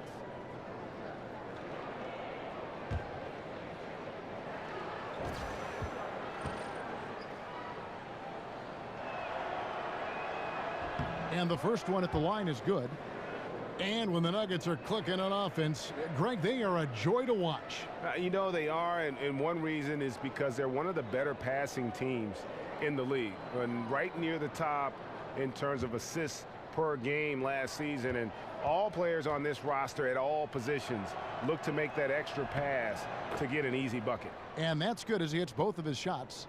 S5: And the first one at the line is good. And when the Nuggets are clicking on offense, Greg, they are a joy to watch.
S6: You know they are, and one reason is because they're one of the better passing teams in the league. And right near the top in terms of assists per game last season. And all players on this roster at all positions look to make that extra pass to get an easy bucket.
S5: And that's good as he hits both of his shots.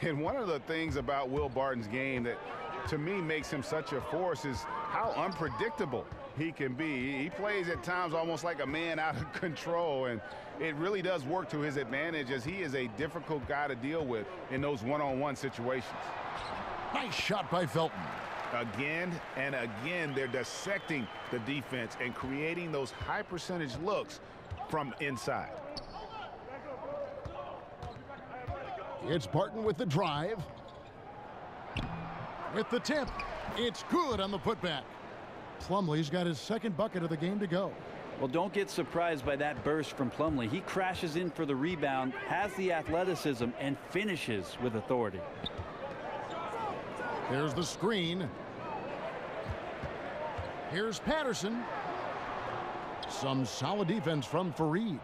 S6: And one of the things about Will Barton's game that to me makes him such a force is how unpredictable he can be. He plays at times almost like a man out of control, and it really does work to his advantage as he is a difficult guy to deal with in those one-on-one situations.
S5: Nice shot by Felton.
S9: Again and again, they're dissecting the defense and creating those high percentage looks from inside.
S5: It's Barton with the drive. With the tip, it's good on the putback. Plumlee's got his second bucket of the game to go.
S7: Well, don't get surprised by that burst from Plumlee. He crashes in for the rebound, has the athleticism, and finishes with authority.
S5: There's the screen. Here's Patterson. Some solid defense from Fareed.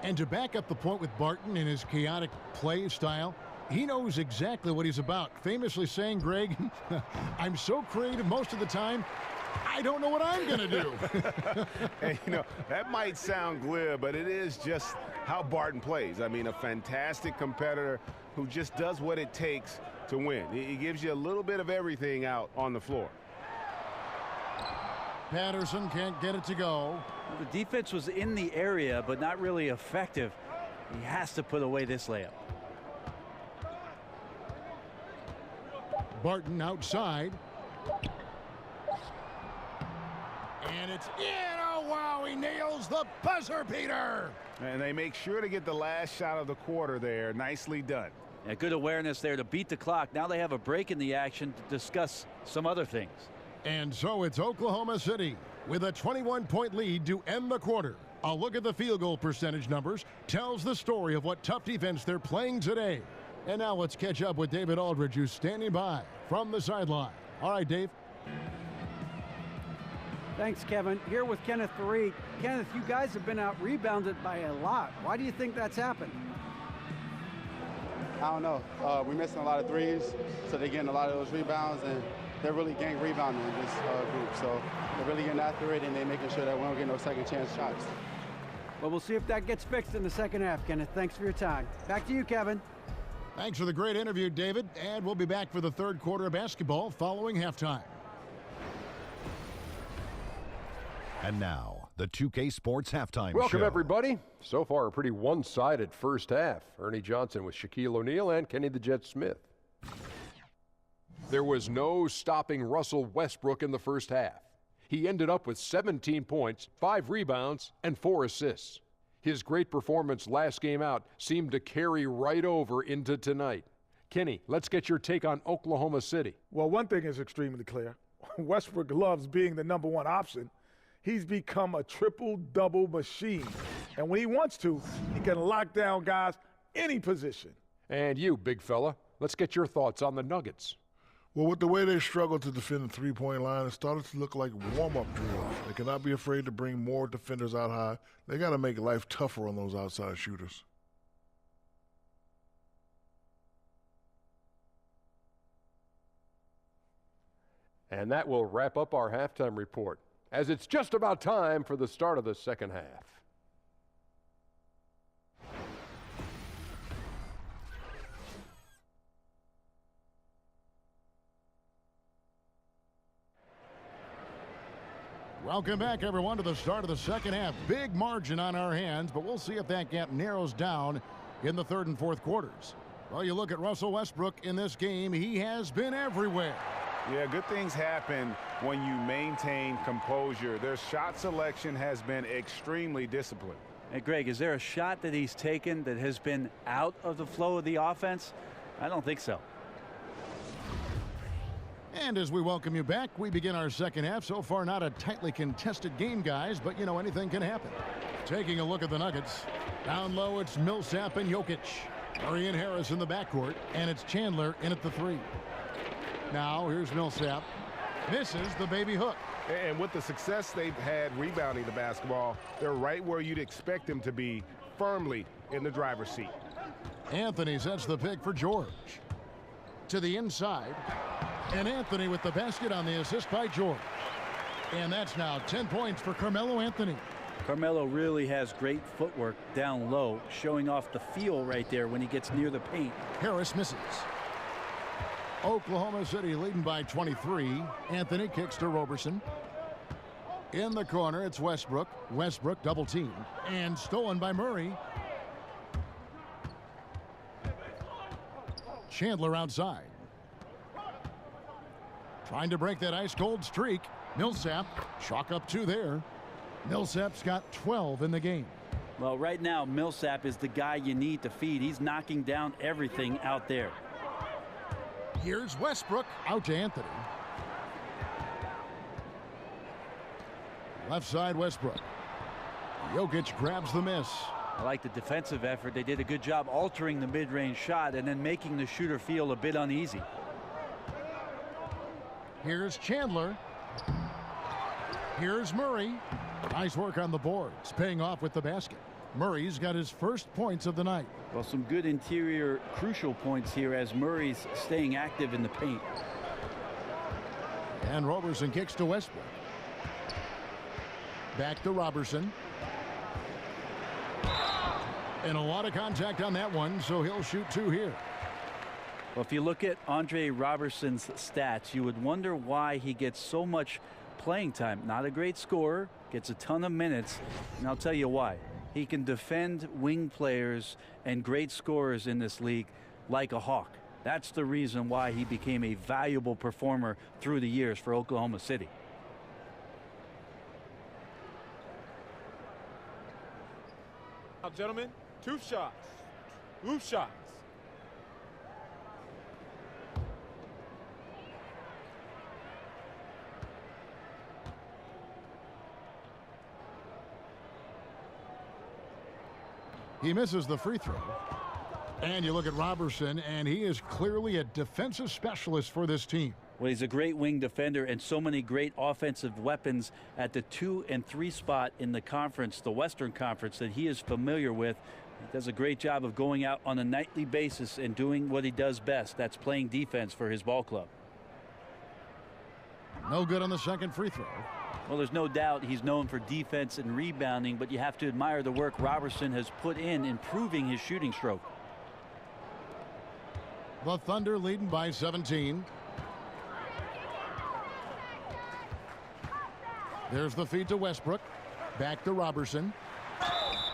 S5: And to back up the point with Barton in his chaotic play style, he knows exactly what he's about. Famously saying, Greg, I'm so creative most of the time, I don't know what I'm going to do.
S6: And, you know, that might sound glib, but it is just how Barton plays. I mean, a fantastic competitor who just does what it takes to win. He gives you a little bit of everything out on the floor.
S5: Patterson can't get it to go.
S7: The defense was in the area, but not really effective. He has to put away this layup.
S5: Barton outside. And it's in. Oh, wow, he nails the buzzer beater.
S9: And they make sure to get the last shot of the quarter there. Nicely done.
S7: Yeah, good awareness there to beat the clock. Now they have a break in the action to discuss some other things.
S5: And so it's Oklahoma City with a 21-point lead to end the quarter. A look at the field goal percentage numbers tells the story of what tough defense they're playing today. And now let's catch up with David Aldridge, who's standing by from the sideline. All right, Dave.
S8: Thanks, Kevin. Here with Kenneth Fareed. Kenneth, you guys have been out rebounded by a lot. Why do you think that's happened?
S13: I don't know. We're missing a lot of threes, so they're getting a lot of those rebounds, and they're really gang rebounding in this group. So they're really getting after it, and they're making sure that we don't get no second chance shots.
S8: Well, we'll see if that gets fixed in the second half, Kenneth. Thanks for your time. Back to you, Kevin.
S5: Thanks for the great interview, David. And we'll be back for the third quarter of basketball following halftime.
S1: And now, the 2K Sports Halftime
S2: Welcome,
S1: Show.
S2: everybody. So far, a pretty one-sided first half. Ernie Johnson with Shaquille O'Neal and Kenny the Jet Smith. There was no stopping Russell Westbrook in the first half. He ended up with 17 points, 5 rebounds, and 4 assists. His great performance last game out seemed to carry right over into tonight. Kenny, let's get your take on Oklahoma City.
S3: Well, one thing is extremely clear. Westbrook loves being the number one option. He's become a triple-double machine. And when he wants to, he can lock down guys any position.
S2: And you, big fella, let's get your thoughts on the Nuggets.
S4: Well, with the way they struggled to defend the three-point line, it started to look like warm-up drills. They cannot be afraid to bring more defenders out high. They got to make life tougher on those outside shooters.
S2: And that will wrap up our halftime report, as it's just about time for the start of the second half.
S5: Welcome back, everyone, to the start of the second half. Big margin on our hands, but we'll see if that gap narrows down in the third and fourth quarters. Well, you look at Russell Westbrook in this game. He has been everywhere.
S6: Yeah, good things happen when you maintain composure. Their shot selection has been extremely disciplined.
S7: Hey, Greg, is there a shot that he's taken that has been out of the flow of the offense? I don't think so.
S5: And as we welcome you back, we begin our second half. So far, not a tightly contested game, guys, but, you know, anything can happen. Taking a look at the Nuggets. Down low, it's Millsap and Jokic. Murray and Harris in the backcourt, and it's Chandler in at the 3. Now, here's Millsap. Misses the baby hook.
S6: And with the success they've had rebounding the basketball, they're right where you'd expect them to be, firmly in the driver's seat.
S5: Anthony sets the pick for George. To the inside. And Anthony with the basket on the assist by George. And that's now 10 points for Carmelo Anthony.
S7: Carmelo really has great footwork down low, showing off the feel right there when he gets near the paint.
S5: Harris misses. Oklahoma City leading by 23. Anthony kicks to Roberson. In the corner, it's Westbrook. Westbrook double teamed and stolen by Murray. Chandler outside. Trying to break that ice-cold streak. Millsap, chalk up 2 there. Millsap's got 12 in the game.
S7: Well, right now, Millsap is the guy you need to feed. He's knocking down everything out there.
S5: Here's Westbrook out to Anthony. Left side, Westbrook. Jokic grabs the miss.
S7: I like the defensive effort. They did a good job altering the mid-range shot and then making the shooter feel a bit uneasy.
S5: Here's Chandler. Here's Murray. Nice work on the boards, paying off with the basket. Murray's got his first points of the night.
S7: Well, some good interior crucial points here as Murray's staying active in the paint.
S5: And Roberson kicks to Westbrook. Back to Roberson. And a lot of contact on that one, so he'll shoot 2 here.
S7: Well, if you look at Andre Roberson's stats, you would wonder why he gets so much playing time. Not a great scorer, gets a ton of minutes, and I'll tell you why. He can defend wing players and great scorers in this league like a hawk. That's the reason why he became a valuable performer through the years for Oklahoma City.
S10: Now, gentlemen, 2 shots. 2 shots.
S5: He misses the free throw. And you look at Roberson, and he is clearly a defensive specialist for this team.
S7: Well, he's a great wing defender and so many great offensive weapons at the 2 and 3 spot in the conference, the Western Conference, that he is familiar with. He does a great job of going out on a nightly basis and doing what he does best. That's playing defense for his ball club.
S5: No good on the second free throw.
S7: Well, there's no doubt he's known for defense and rebounding, but you have to admire the work Robertson has put in improving his shooting stroke.
S5: The Thunder leading by 17. There's the feed to Westbrook. Back to Robertson.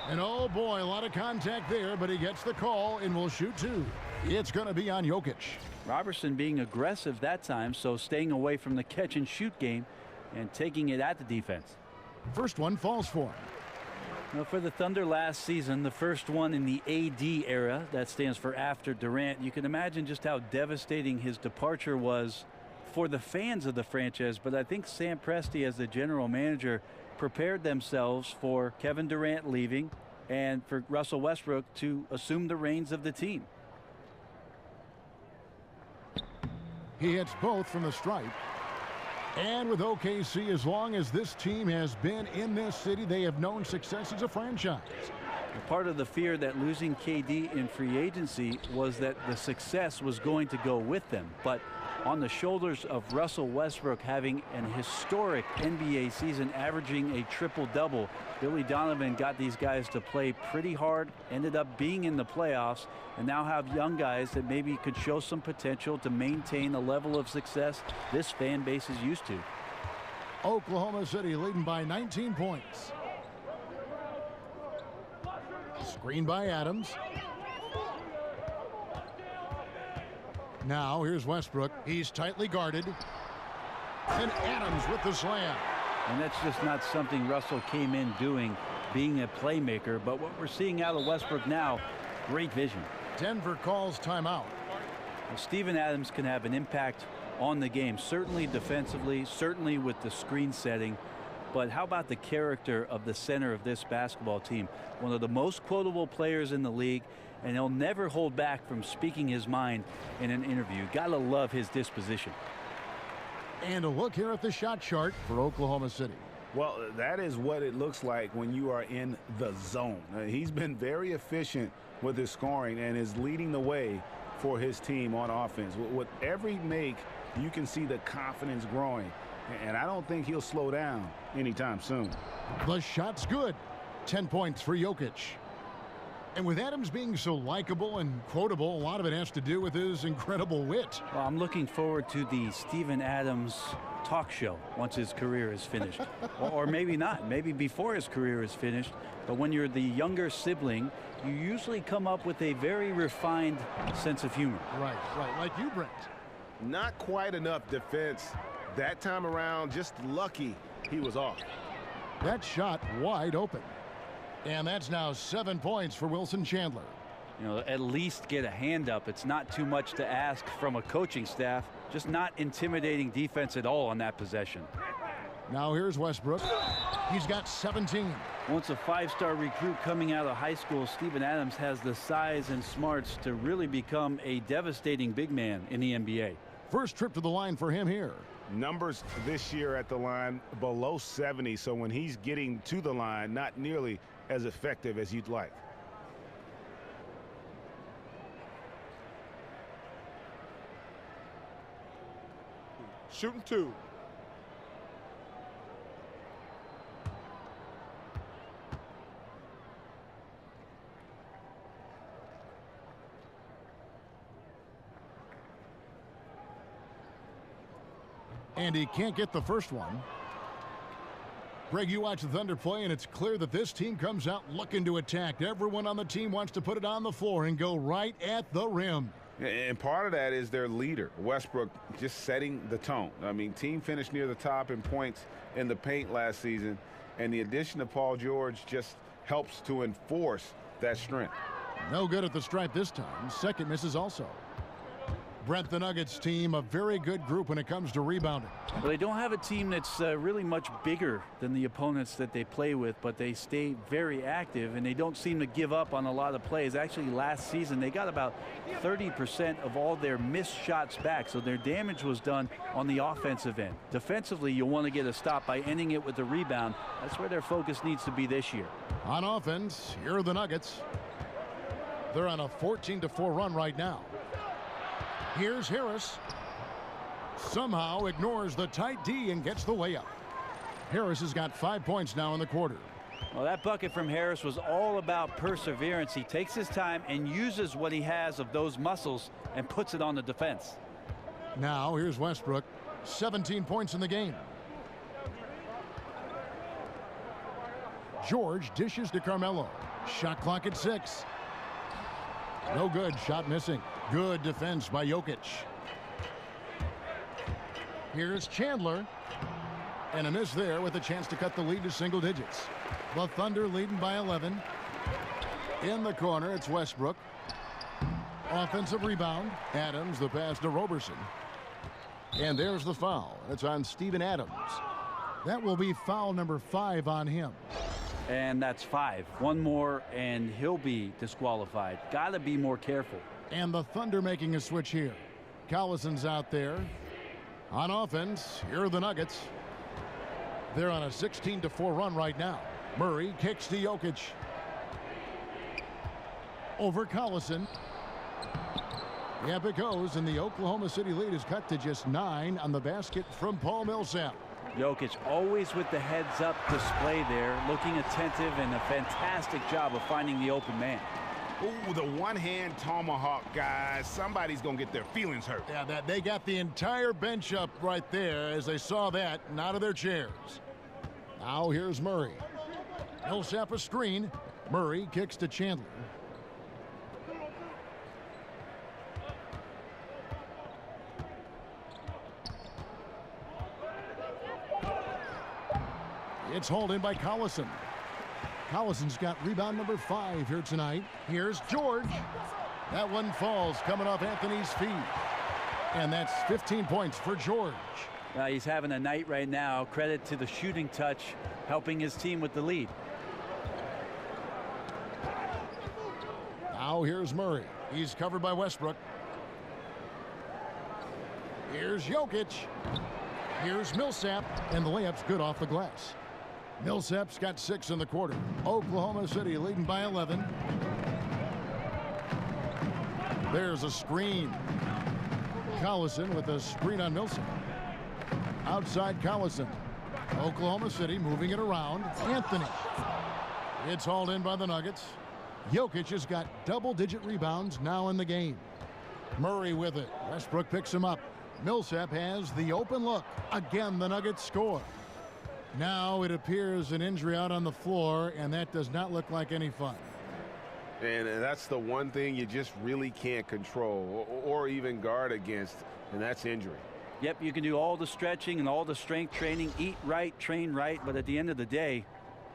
S5: And oh boy, a lot of contact there, but he gets the call and will shoot two. It's going to be on Jokic.
S7: Robertson being aggressive that time, so staying away from the catch and shoot game and taking it at the defense.
S5: First one falls for him.
S7: Now for the Thunder last season, the first one in the AD era, that stands for after Durant. You can imagine just how devastating his departure was for the fans of the franchise, but I think Sam Presti as the general manager prepared themselves for Kevin Durant leaving and for Russell Westbrook to assume the reins of the team.
S5: He hits both from the stripe. And with OKC, as long as this team has been in this city, they have known success as a franchise.
S7: Part of the fear that losing KD in free agency was that the success was going to go with them. But on the shoulders of Russell Westbrook having an historic NBA season, averaging a triple-double, Billy Donovan got these guys to play pretty hard, ended up being in the playoffs, and now have young guys that maybe could show some potential to maintain a level of success this fan base is used to.
S5: Oklahoma City leading by 19 points. Screen by Adams. Now here's Westbrook. He's tightly guarded. And Adams with the slam.
S7: And that's just not something Russell came in doing, being a playmaker. But what we're seeing out of Westbrook now, great vision.
S5: Denver calls timeout.
S7: Well, Steven Adams can have an impact on the game, certainly defensively, certainly with the screen setting. But how about the character of the center of this basketball team? One of the most quotable players in the league, and he'll never hold back from speaking his mind in an interview. Gotta love his disposition.
S5: And a look here at the shot chart for Oklahoma City.
S9: Well, that is what it looks like when you are in the zone. He's been very efficient with his scoring and is leading the way for his team on offense. With every make, you can see the confidence growing. And I don't think he'll slow down anytime soon.
S5: The shot's good. 10 points for Jokic. And with Adams being so likable and quotable, a lot of it has to do with his incredible wit.
S7: Well, I'm looking forward to the Steven Adams talk show once his career is finished. or maybe not. Maybe before his career is finished. But when you're the younger sibling, you usually come up with a very refined sense of humor.
S5: Right. Like you, Brent.
S6: Not quite enough defense. That time around, just lucky he was off.
S5: That shot wide open. And that's now 7 points for Wilson Chandler.
S7: You know, at least get a hand up. It's not too much to ask from a coaching staff. Just not intimidating defense at all on that possession.
S5: Now here's Westbrook. He's got 17.
S7: Once a five-star recruit coming out of high school, Steven Adams has the size and smarts to really become a devastating big man in the NBA.
S5: First trip to the line for him here.
S6: Numbers this year at the line below 70, so when he's getting to the line, not nearly as effective as you'd like.
S10: Shooting two.
S5: And he can't get the first one. Greg, you watch the Thunder play, and it's clear that this team comes out looking to attack. Everyone on the team wants to put it on the floor and go right at the rim.
S6: And part of that is their leader, Westbrook, just setting the tone. I mean, team finished near the top in points in the paint last season, and the addition of Paul George just helps to enforce that strength.
S5: No good at the stripe this time. Second misses also. Brent, the Nuggets team, a very good group when it comes to rebounding.
S7: Well, they don't have a team that's really much bigger than the opponents that they play with, but they stay very active, and they don't seem to give up on a lot of plays. Actually, last season, they got about 30% of all their missed shots back, so their damage was done on the offensive end. Defensively, you'll want to get a stop by ending it with a rebound. That's where their focus needs to be this year.
S5: On offense, here are the Nuggets. They're on a 14-4 run right now. Here's Harris. Somehow ignores the tight D and gets the layup. Harris has got 5 points now in the quarter.
S7: Well, that bucket from Harris was all about perseverance. He takes his time and uses what he has of those muscles and puts it on the defense.
S5: Now here's Westbrook. 17 points in the game. George dishes to Carmelo. Shot clock at 6. No good. Shot missing. Good defense by Jokic. Here's Chandler. And a miss there with a chance to cut the lead to single digits. The Thunder leading by 11. In the corner, it's Westbrook. Offensive rebound. Adams, the pass to Roberson. And there's the foul. It's on Steven Adams. That will be foul number 5 on him.
S7: And that's 5. One more and he'll be disqualified. Got to be more careful.
S5: And the Thunder making a switch here. Collison's out there. On offense, here are the Nuggets. They're on a 16-4 run right now. Murray kicks to Jokic. Over Collison. Yep, it goes, and the Oklahoma City lead is cut to just 9 on the basket from Paul Millsap.
S7: Jokic always with the heads-up display there, looking attentive and a fantastic job of finding the open man.
S9: Ooh, the one-hand tomahawk, guys. Somebody's going to get their feelings hurt.
S5: Yeah, they got the entire bench up right there as they saw that and out of their chairs. Now here's Murray. Millsap a screen. Murray kicks to Chandler. It's hauled in by Collison. Collison's got rebound number 5 here tonight. Here's George. That one falls coming off Anthony's feet. And that's 15 points for George.
S7: He's having a night right now. Credit to the shooting touch, helping his team with the lead.
S5: Now here's Murray. He's covered by Westbrook. Here's Jokic. Here's Millsap. And the layup's good off the glass. Millsap's got 6 in the quarter. Oklahoma City leading by 11. There's a screen. Collison with a screen on Millsap. Outside Collison. Oklahoma City moving it around. Anthony. It's hauled in by the Nuggets. Jokic has got double-digit rebounds now in the game. Murray with it. Westbrook picks him up. Millsap has the open look. Again, the Nuggets score. Now it appears an injury out on the floor, and that does not look like any fun.
S6: And that's the one thing you just really can't control or even guard against, and that's injury.
S7: Yep, you can do all the stretching and all the strength training, eat right, train right, but at the end of the day,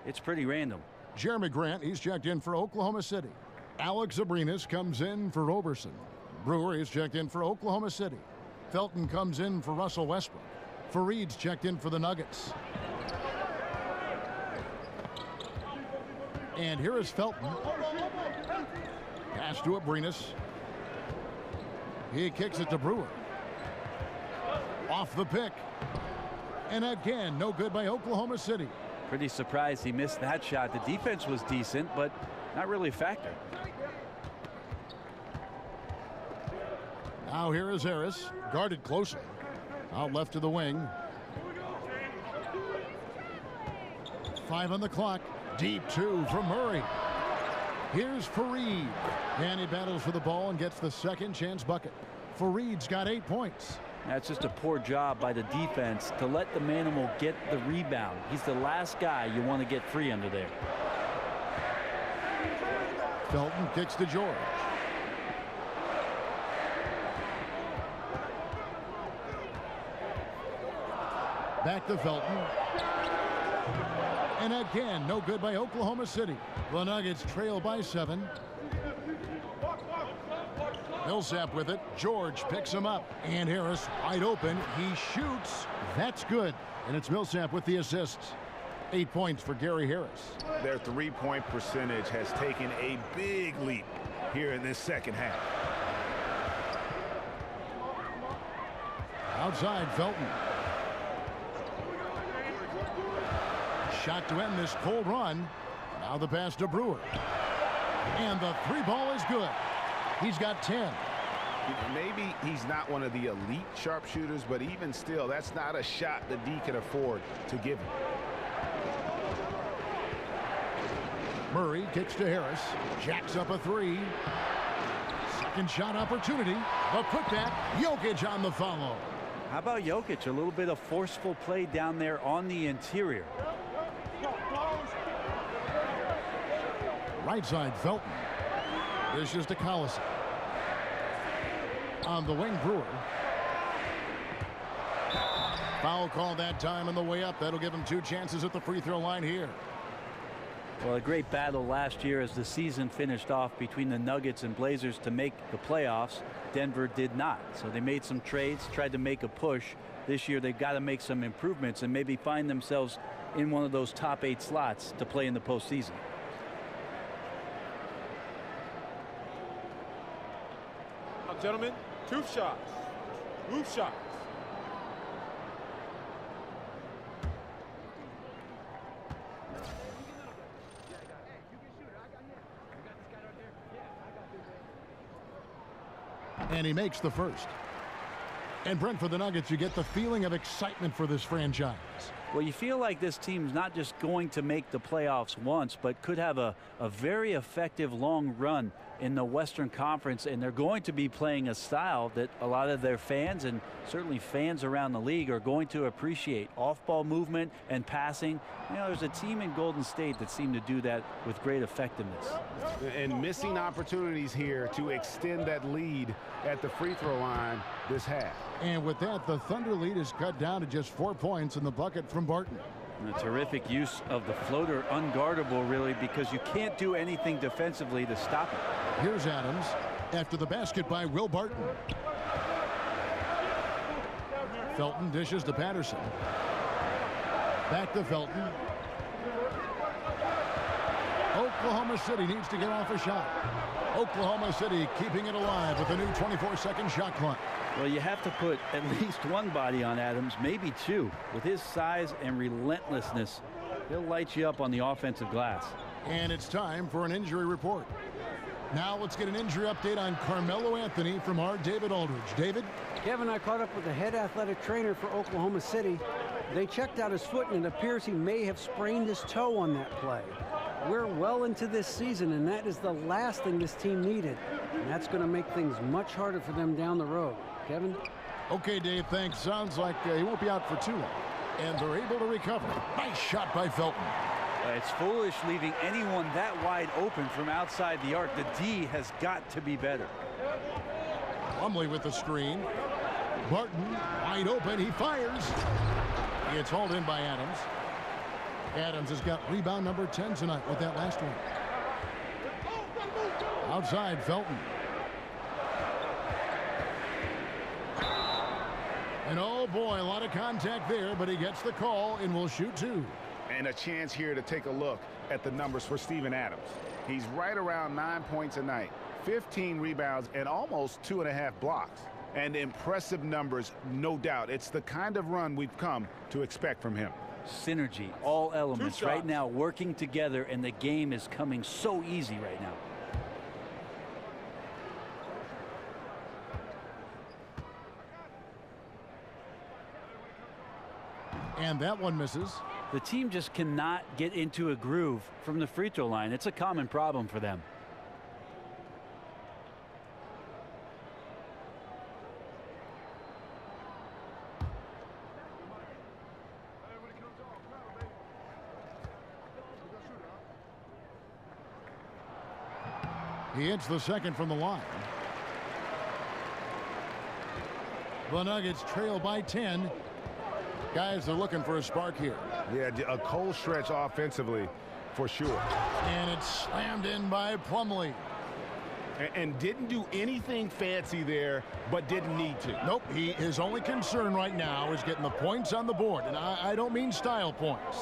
S7: it's pretty random.
S5: Jeremy Grant, he's checked in for Oklahoma City. Alex Abrinas comes in for Roberson. Brewer is checked in for Oklahoma City. Felton comes in for Russell Westbrook. Fareed's checked in for the Nuggets. And here is Felton. Pass to Abrinas. He kicks it to Brewer. Off the pick. And again, no good by Oklahoma City.
S7: Pretty surprised he missed that shot. The defense was decent, but not really a factor.
S5: Now here is Harris, guarded closely. Out left to the wing. 5 on the clock. Deep 2 from Murray. Here's Fareed. And he battles for the ball and gets the second chance bucket. Fareed's got 8 points.
S7: That's just a poor job by the defense to let the manimal get the rebound. He's the last guy you want to get free under there.
S5: Felton kicks to George. Back to Felton. And again, no good by Oklahoma City. The Nuggets trail by 7. Millsap with it. George picks him up. And Harris wide open. He shoots. That's good. And it's Millsap with the assists. 8 points for Gary Harris.
S9: Their three-point percentage has taken a big leap here in this second half.
S5: Outside Felton. Shot to end this cold run. Now the pass to Brewer. And the three ball is good. He's got 10.
S9: Maybe he's not one of the elite sharpshooters, but even still, that's not a shot the D can afford to give him.
S5: Murray kicks to Harris. Jacks up a three. Second shot opportunity. A putback. Jokic on the follow.
S7: How about Jokic? A little bit of forceful play down there on the interior.
S5: Right side, Felton. This is to Collison. On the wing, Brewer. Foul call that time on the way up. That'll give him 2 chances at the free throw line here.
S7: Well, a great battle last year as the season finished off between the Nuggets and Blazers to make the playoffs. Denver did not. So they made some trades, tried to make a push. This year they've got to make some improvements and maybe find themselves in one of those top 8 slots to play in the postseason.
S10: Now, gentlemen, 2 shots. 2 shots.
S5: And he makes the first. And Brent, for the Nuggets, you get the feeling of excitement for this franchise.
S7: Well, you feel like this team's not just going to make the playoffs once, but could have a very effective long run in the Western Conference, and they're going to be playing a style that a lot of their fans and certainly fans around the league are going to appreciate. Off-ball movement and passing. You know, there's a team in Golden State that seemed to do that with great effectiveness.
S6: And missing opportunities here to extend that lead at the free throw line this half.
S5: And with that, the Thunder lead is cut down to just 4 points in the bucket from Barton.
S7: And a terrific use of the floater, unguardable really, because you can't do anything defensively to stop it.
S5: Here's Adams after the basket by Will Barton. Felton dishes to Patterson. Back to Felton. Oklahoma City needs to get off a shot. Oklahoma City keeping it alive with a new 24-second shot clock.
S7: Well, you have to put at least 1 body on Adams, maybe 2. With his size and relentlessness, he'll light you up on the offensive glass.
S5: And it's time for an injury report. Now let's get an injury update on Carmelo Anthony from our David Aldridge. David?
S8: Kevin, I caught up with the head athletic trainer for Oklahoma City. They checked out his foot, and it appears he may have sprained his toe on that play. We're well into this season, and that is the last thing this team needed. And that's going to make things much harder for them down the road. Kevin?
S5: Okay, Dave, thanks. Sounds like he won't be out for too long. And they're able to recover. Nice shot by Felton.
S7: It's foolish leaving anyone that wide open from outside the arc. The D has got to be better.
S5: Plumlee with the screen. Barton wide open. He fires. It's hauled in by Adams. Adams has got rebound number 10 tonight with that last one. Outside, Felton. And oh boy, a lot of contact there, but he gets the call and will shoot 2.
S9: And a chance here to take a look at the numbers for Steven Adams. He's right around 9 points a night, 15 rebounds, and almost 2.5 blocks. And impressive numbers, no doubt. It's the kind of run we've come to expect from him.
S7: Synergy, all elements right now working together, and the game is coming so easy right now.
S5: And that one misses.
S7: The team just cannot get into a groove from the free throw line. It's a common problem for them.
S5: He hits the second from the line. The Nuggets trail by 10. Guys, they're looking for a spark here.
S6: Yeah, a cold stretch offensively for sure.
S5: And it's slammed in by Plumlee.
S6: And didn't do anything fancy there, but didn't need to.
S5: Nope, his only concern right now is getting the points on the board. And I don't mean style points.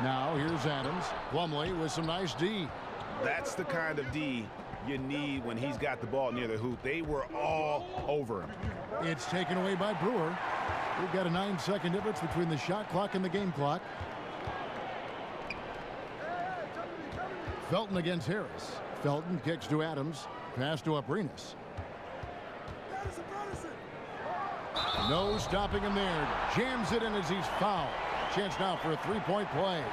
S5: Now here's Adams. Plumlee with some nice D.
S9: That's the kind of D you need when he's got the ball near the hoop. They were all over him.
S5: It's taken away by Brewer. We've got a 9-second difference between the shot clock and the game clock. Felton against Harris. Felton kicks to Adams. Pass to Abrinas. No stopping him there. Jams it in as he's fouled. Chance now for a three-point play.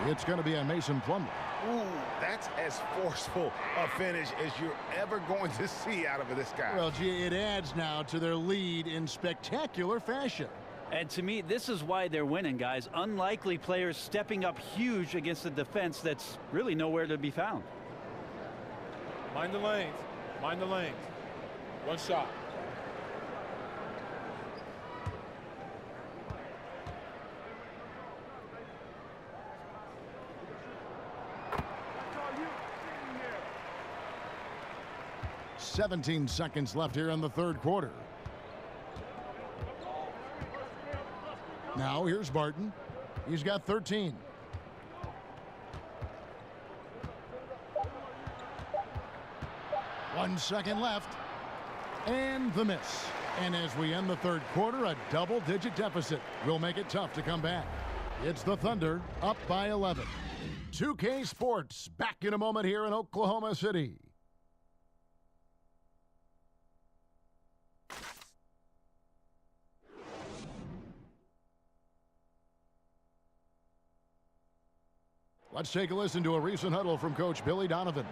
S5: It's going to be on Mason Plumlee.
S9: Ooh, that's as forceful a finish as you're ever going to see out of this guy.
S5: Well, gee, it adds now to their lead in spectacular fashion.
S7: And to me, this is why they're winning, guys. Unlikely players stepping up huge against a defense that's really nowhere to be found.
S10: Mind the lanes. Mind the lanes. One shot.
S5: "17 seconds left here in the third quarter. Now here's Barton. He's got 13. One second left. And the miss. And as we end the third quarter, a double-digit deficit will make it tough to come back. It's the Thunder up by 11. 2K Sports back in a moment here in Oklahoma City. Let's take a listen to a recent huddle from Coach Billy Donovan.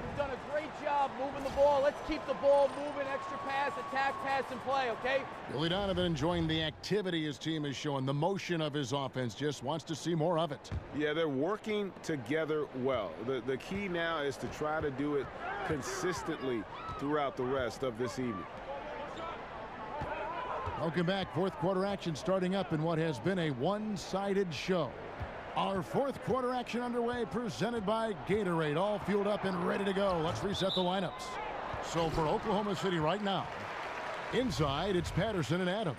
S14: We've done a great job moving the ball. Let's keep the ball moving, extra pass, attack, pass, and play, okay?
S5: Billy Donovan enjoying the activity his team is showing, the motion of his offense, just wants to see more of it.
S6: Yeah, they're working together well. The key now is to try to do it consistently throughout the rest of this evening.
S5: Welcome back. Fourth quarter action starting up in what has been a one-sided show. Our fourth quarter action underway, presented by Gatorade. All fueled up and ready to go. Let's reset the lineups. So for Oklahoma City right now, inside it's Patterson and Adams.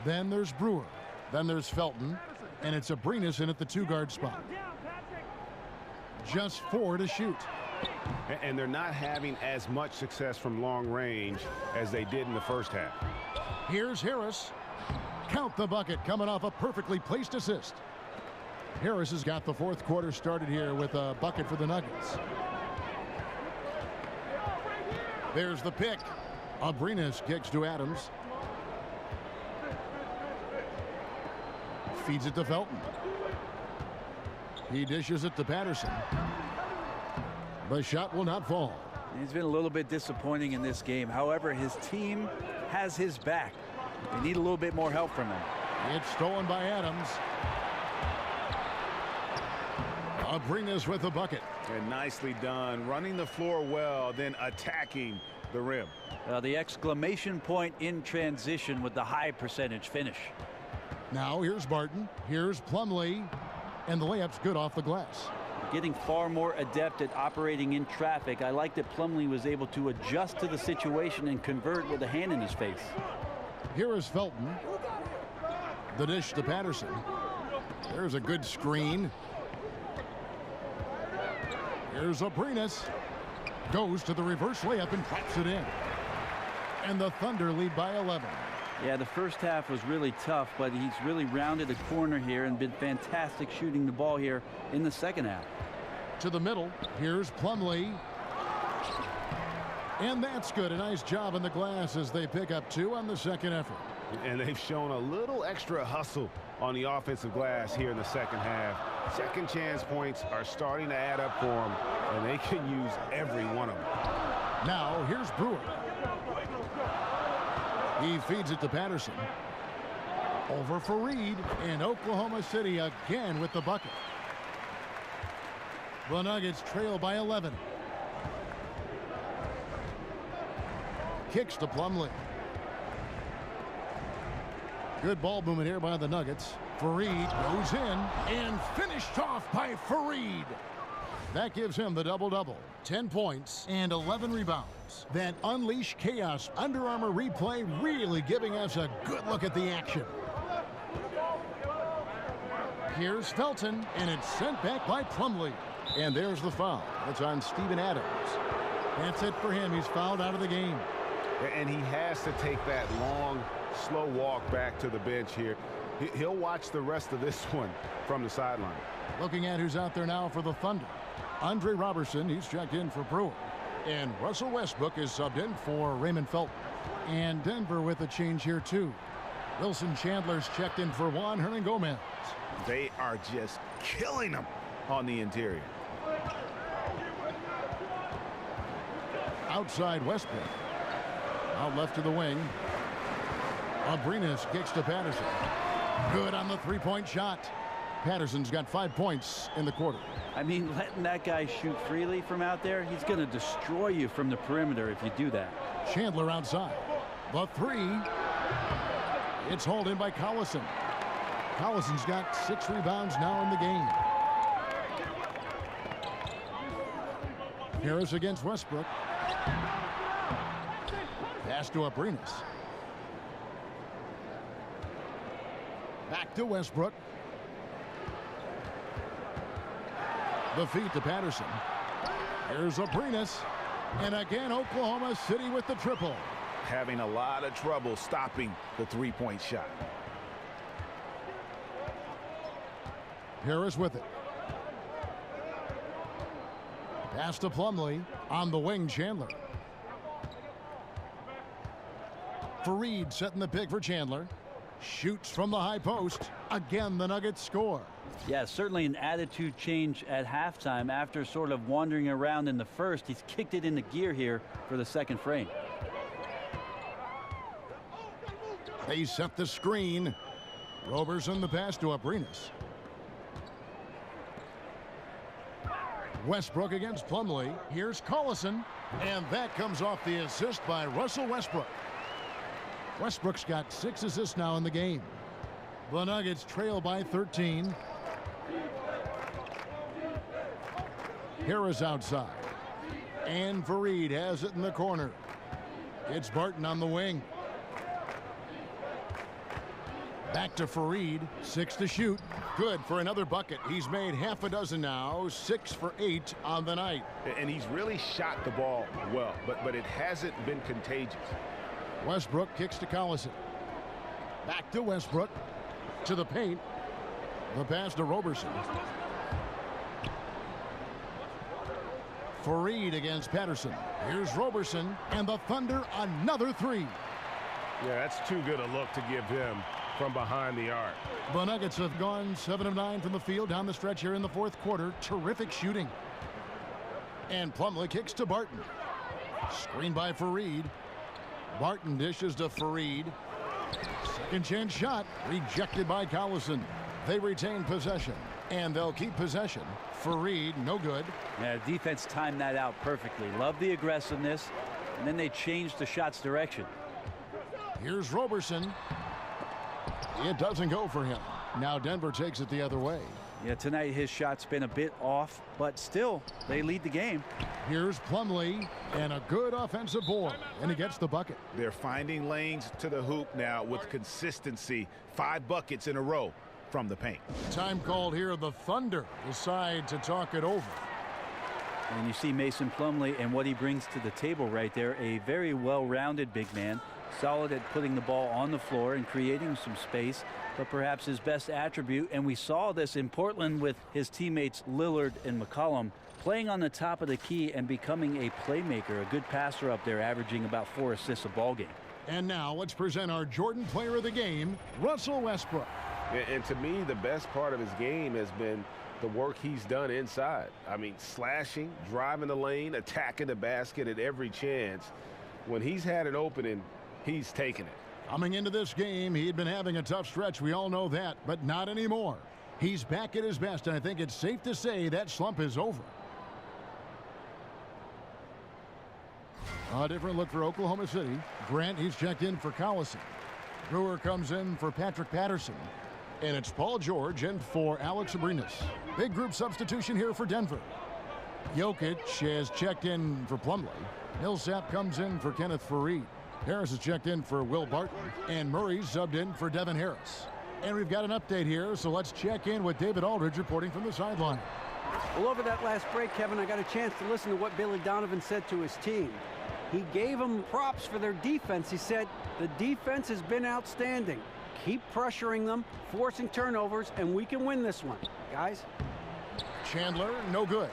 S5: Then there's Brewer. Then there's Felton. And it's Abrinas in at the two-guard spot. Just 4 to shoot.
S6: And they're not having as much success from long range as they did in the first half.
S5: Here's Harris. Count the bucket, coming off a perfectly placed assist. Harris has got the fourth quarter started here with a bucket for the Nuggets. There's the pick. Abrinas kicks to Adams. Feeds it to Felton. He dishes it to Patterson. The shot will not fall.
S7: He's been a little bit disappointing in this game. However, his team has his back. They need a little bit more help from him.
S5: It's stolen by Adams. Abrinas with the bucket.
S9: And nicely done. Running the floor well, then attacking the rim.
S7: The exclamation point in transition with the high percentage finish.
S5: Now here's Barton. Here's Plumlee. And the layup's good off the glass.
S7: Getting far more adept at operating in traffic. I like that Plumlee was able to adjust to the situation and convert with a hand in his face.
S5: Here is Felton. The dish to Patterson. There's a good screen. Here's Abrinas. Goes to the reverse layup and drops it in. And the Thunder lead by 11.
S7: Yeah, the first half was really tough, but he's really rounded the corner here and been fantastic shooting the ball here in the second half.
S5: To the middle. Here's Plumlee. And that's good. A nice job on the glass as they pick up 2 on the second effort.
S6: And they've shown a little extra hustle on the offensive glass here in the second half. Second chance points are starting to add up for them, and they can use every one of them.
S5: Now here's Brewer. He feeds it to Patterson. Over for Reed, and Oklahoma City again with the bucket. The Nuggets trail by 11. Kicks to Plumlee. Good ball movement here by the Nuggets. Fareed goes in and finished off by Fareed. That gives him the double-double. 10 points and 11 rebounds. That Unleash Chaos Under Armour replay really giving us a good look at the action. Here's Felton, and it's sent back by Plumlee. And there's the foul. It's on Steven Adams. That's it for him. He's fouled out of the game.
S6: And he has to take that long, slow walk back to the bench here. He'll watch the rest of this one from the sideline.
S5: Looking at who's out there now for the Thunder. Andre Robertson, he's checked in for Brewer. And Russell Westbrook is subbed in for Raymond Felton. And Denver with a change here, too. Wilson Chandler's checked in for Juan Hernangomez.
S9: They are just killing them on the interior.
S5: Outside Westbrook. Out left to the wing. Abrinas kicks to Patterson. Good on the three-point shot. Patterson's got 5 points in the quarter.
S7: I mean, letting that guy shoot freely from out there, he's going to destroy you from the perimeter if you do that.
S5: Chandler outside. The three. It's hauled in by Collison. Collison's got 6 rebounds now in the game. Harris against Westbrook. Pass to Abrinas. Back to Westbrook. The feed to Patterson. Here's Abrinas. And again, Oklahoma City with the triple.
S9: Having a lot of trouble stopping the three-point shot.
S5: Harris with it. Pass to Plumlee. On the wing, Chandler. Fareed setting the pick for Chandler. Shoots from the high post. Again, the Nuggets score.
S7: Yeah, certainly an attitude change at halftime after sort of wandering around in the first. He's kicked it into gear here for the second frame.
S5: They set the screen. Roberson the pass to Abrinas. Westbrook against Plumlee. Here's Collison. And that comes off the assist by Russell Westbrook. Westbrook's got 6 assists now in the game. The Nuggets trail by 13. Harris outside. And Fareed has it in the corner. It's Barton on the wing. Back to Fareed. 6 to shoot. Good for another bucket. He's made half a dozen now. 6 for 8 on the night.
S6: And he's really shot the ball well, but it hasn't been contagious.
S5: Westbrook kicks to Collison. Back to Westbrook. To the paint. The pass to Roberson. Fareed against Patterson. Here's Roberson. And the Thunder another 3.
S6: Yeah, that's too good a look to give him from behind the arc.
S5: The Nuggets have gone 7 of 9 from the field down the stretch here in the fourth quarter. Terrific shooting. And Plumlee kicks to Barton. Screen by Fareed. Barton dishes to Fareed. Second chance shot rejected by Collison. They retain possession and they'll keep possession. Fareed no good.
S7: Yeah, defense timed that out perfectly. Love the aggressiveness, and then they changed the shot's direction.
S5: Here's Roberson. It doesn't go for him. Now Denver takes it the other way.
S7: Yeah, tonight his shot's been a bit off, but still they lead the game.
S5: Here's Plumlee and a good offensive board, and he gets the bucket.
S9: They're finding lanes to the hoop now with consistency. 5 buckets in a row from the paint.
S5: Time called here. The Thunder decide to talk it over.
S7: And you see Mason Plumlee and what he brings to the table right there. A very well-rounded big man. Solid at putting the ball on the floor and creating some space, but perhaps his best attribute, and we saw this in Portland with his teammates Lillard and McCollum, playing on the top of the key and becoming a playmaker, a good passer up there, averaging about 4 assists a ball game.
S5: And now let's present our Jordan Player of the Game, Russell Westbrook.
S6: And to me, the best part of his game has been the work he's done inside. I mean, slashing, driving the lane, attacking the basket at every chance. When he's had an opening, he's taken it.
S5: Coming into this game, he'd been having a tough stretch. We all know that, but not anymore. He's back at his best, and I think it's safe to say that slump is over. A different look for Oklahoma City. Grant, he's checked in for Collison. Brewer comes in for Patrick Patterson. And it's Paul George in for Alex Abrinas. Big group substitution here for Denver. Jokic has checked in for Plumlee. Millsap comes in for Kenneth Fareed. Harris is checked in for Will Barton. And Murray's subbed in for Devin Harris. And we've got an update here, so let's check in with David Aldridge reporting from the sideline.
S8: Well, over that last break, Kevin, I got a chance to listen to what Billy Donovan said to his team. He gave them props for their defense. He said, the defense has been outstanding. Keep pressuring them, forcing turnovers, and we can win this one, guys.
S5: Chandler, no good.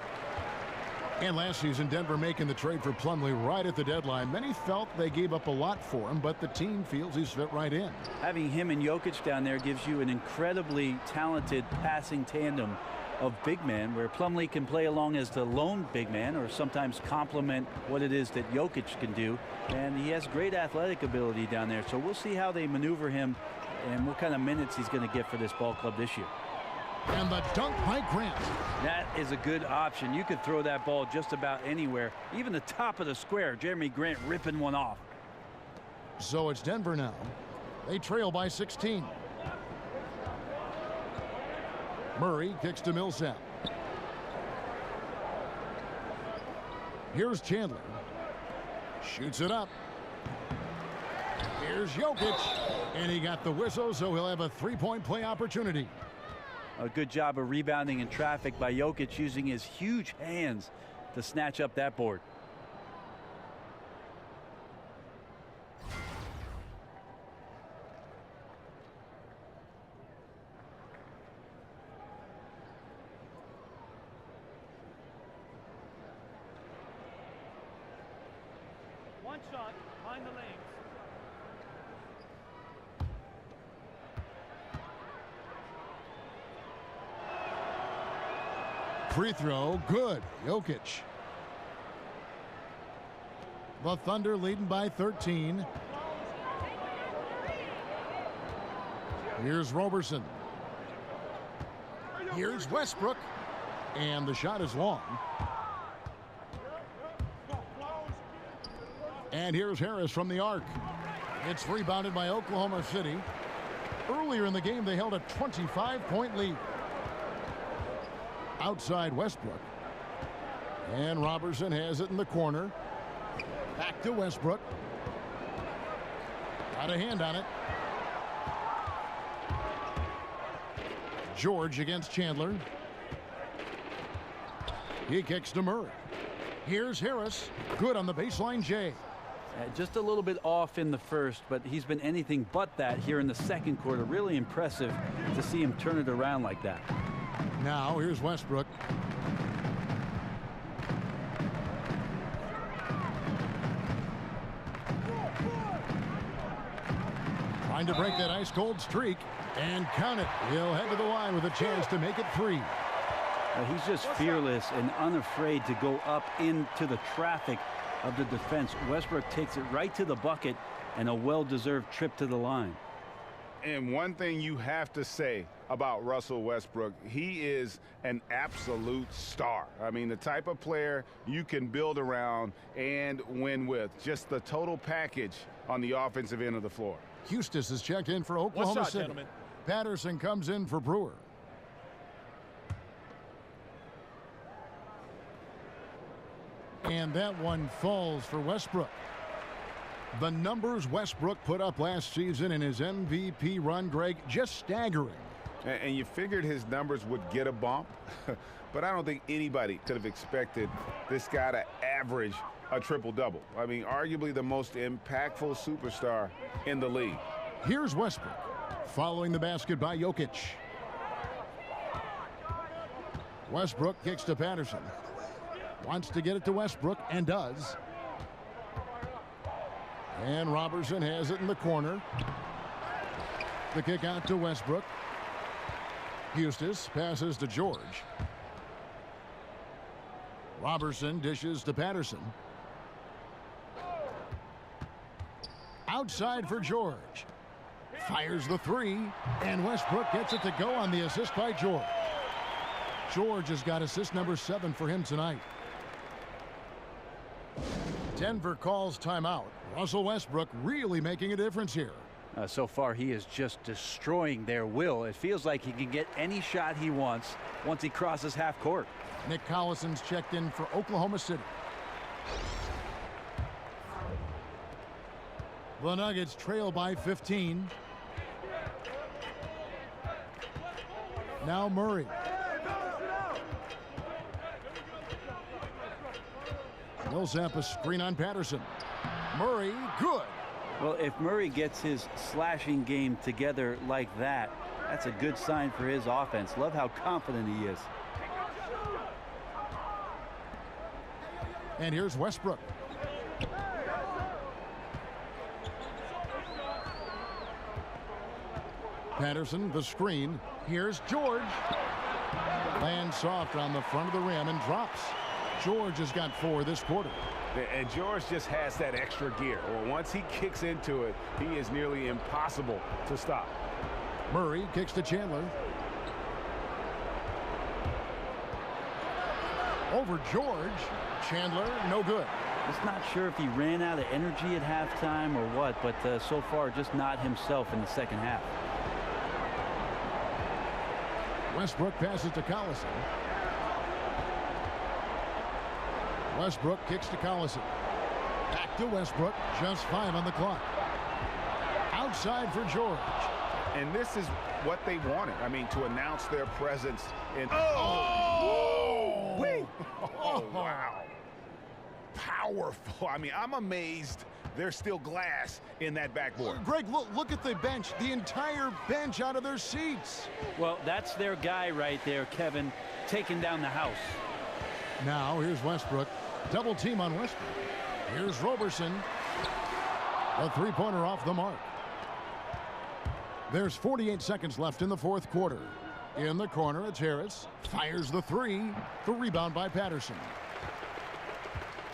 S5: And last season, Denver making the trade for Plumlee right at the deadline. Many felt they gave up a lot for him, but the team feels he's fit right in.
S7: Having him and Jokic down there gives you an incredibly talented passing tandem of big men, where Plumlee can play along as the lone big man or sometimes complement what it is that Jokic can do. And he has great athletic ability down there. So we'll see how they maneuver him and what kind of minutes he's going to get for this ball club this year.
S5: And the dunk by Grant.
S7: That is a good option. You could throw that ball just about anywhere, even the top of the square. Jeremy Grant ripping one off.
S5: So it's Denver now. They trail by 16. Murray kicks to Millsap. Here's Chandler. Shoots it up. Here's Jokic. And he got the whistle, so he'll have a three-point play opportunity.
S7: A good job of rebounding in traffic by Jokic, using his huge hands to snatch up that board.
S12: One shot, behind the lanes.
S5: Free throw, good. Jokic. The Thunder leading by 13. Here's Roberson. Here's Westbrook. And the shot is long. And here's Harris from the arc. It's rebounded by Oklahoma City. Earlier in the game, they held a 25-point lead. Outside Westbrook. And Robertson has it in the corner. Back to Westbrook. Got a hand on it. George against Chandler. He kicks to Murray. Here's Harris. Good on the baseline, Jay.
S7: Just a little bit off in the first, but he's been anything but that here in the second quarter. Really impressive to see him turn it around like that.
S5: Now here's Westbrook. Trying to break that ice-cold streak and count it. He'll head to the line with a chance to make it 3.
S7: He's just fearless and unafraid to go up into the traffic of the defense. Westbrook takes it right to the bucket, and a well-deserved trip to the line.
S6: And one thing you have to say about Russell Westbrook, he is an absolute star. I mean, the type of player you can build around and win with. Just the total package on the offensive end of the floor.
S5: Hustis is checked in for Oklahoma City.
S10: Gentlemen.
S5: Patterson comes in for Brewer. And that one falls for Westbrook. The numbers Westbrook put up last season in his MVP run, Greg, just staggering.
S6: And you figured his numbers would get a bump, but I don't think anybody could have expected this guy to average a triple-double. I mean, arguably the most impactful superstar in the league.
S5: Here's Westbrook, following the basket by Jokic. Westbrook kicks to Patterson. Wants to get it to Westbrook, and does. And Robertson has it in the corner. The kick out to Westbrook. Hustis passes to George. Robertson dishes to Patterson. Outside for George. Fires the 3, and Westbrook gets it to go on the assist by George. George has got assist number 7 for him tonight. Denver calls timeout. Russell Westbrook really making a difference here.
S7: So far, he is just destroying their will. It feels like he can get any shot he wants once he crosses half court.
S5: Nick Collison's checked in for Oklahoma City. The Nuggets trail by 15. Now Murray. Millsap a screen on Patterson. Murray, good.
S7: Well, if Murray gets his slashing game together like that, that's a good sign for his offense. Love how confident he is.
S5: And here's Westbrook. Patterson, the screen. Here's George. Lands soft on the front of the rim and drops. George has got 4 this quarter.
S6: And George just has that extra gear. Or once he kicks into it, he is nearly impossible to stop.
S5: Murray kicks to Chandler. Over George. Chandler, no good.
S7: Just not sure if he ran out of energy at halftime or what, but so far just not himself in the second half.
S5: Westbrook passes to Collison. Westbrook kicks to Collison. Back to Westbrook. Just 5 on the clock. Outside for George.
S9: And this is what they wanted. I mean, to announce their presence in.
S5: Oh!
S9: Wait! Oh, wow. Powerful. I mean, I'm amazed there's still glass in that backboard.
S5: Greg, look at the bench. The entire bench out of their seats.
S7: Well, that's their guy right there, Kevin, taking down the house.
S5: Now, here's Westbrook. Double team on Westbrook. Here's Roberson. A 3-pointer off the mark. There's 48 seconds left in the fourth quarter. In the corner, it's Harris. Fires the 3. The rebound by Patterson.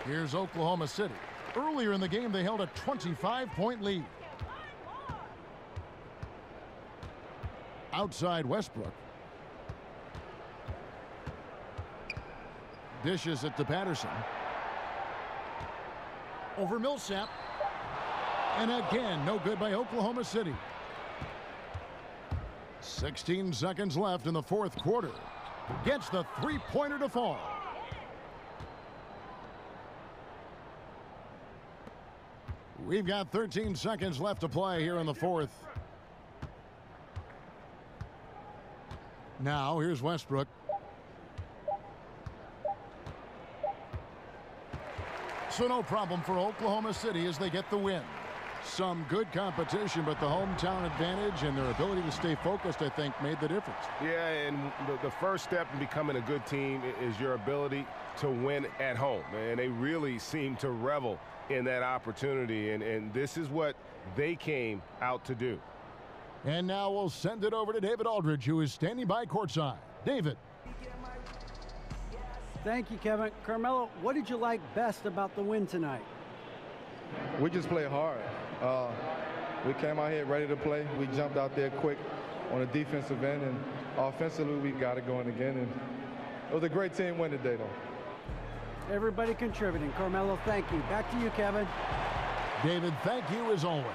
S5: Here's Oklahoma City. Earlier in the game, they held a 25-point lead. Outside Westbrook. Dishes it to Patterson. Over Millsap. And again, no good by Oklahoma City. 16 seconds left in the fourth quarter. Gets the 3-pointer to fall. We've got 13 seconds left to play here in the fourth. Now, here's Westbrook. So no problem for Oklahoma City as they get the win. Some good competition, but the hometown advantage and their ability to stay focused, I think, made the difference.
S6: Yeah, and the first step in becoming a good team is your ability to win at home. And they really seem to revel in that opportunity, and this is what they came out to do.
S5: And now we'll send it over to David Aldridge, who is standing by courtside. David.
S8: Thank you, Kevin. Carmelo, what did you like best about the win tonight?
S15: We just played hard. We came out here ready to play. We jumped out there quick on the defensive end, and offensively we got it going again. And it was a great team win today, though.
S8: Everybody contributing. Carmelo, thank you. Back to you, Kevin.
S5: David, thank you as always.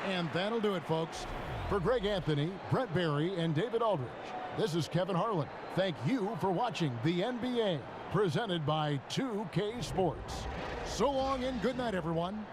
S5: And that'll do it, folks. For Greg Anthony, Brett Barry, and David Aldridge, this is Kevin Harlan. Thank you for watching the NBA, presented by 2K Sports. So long and good night, everyone.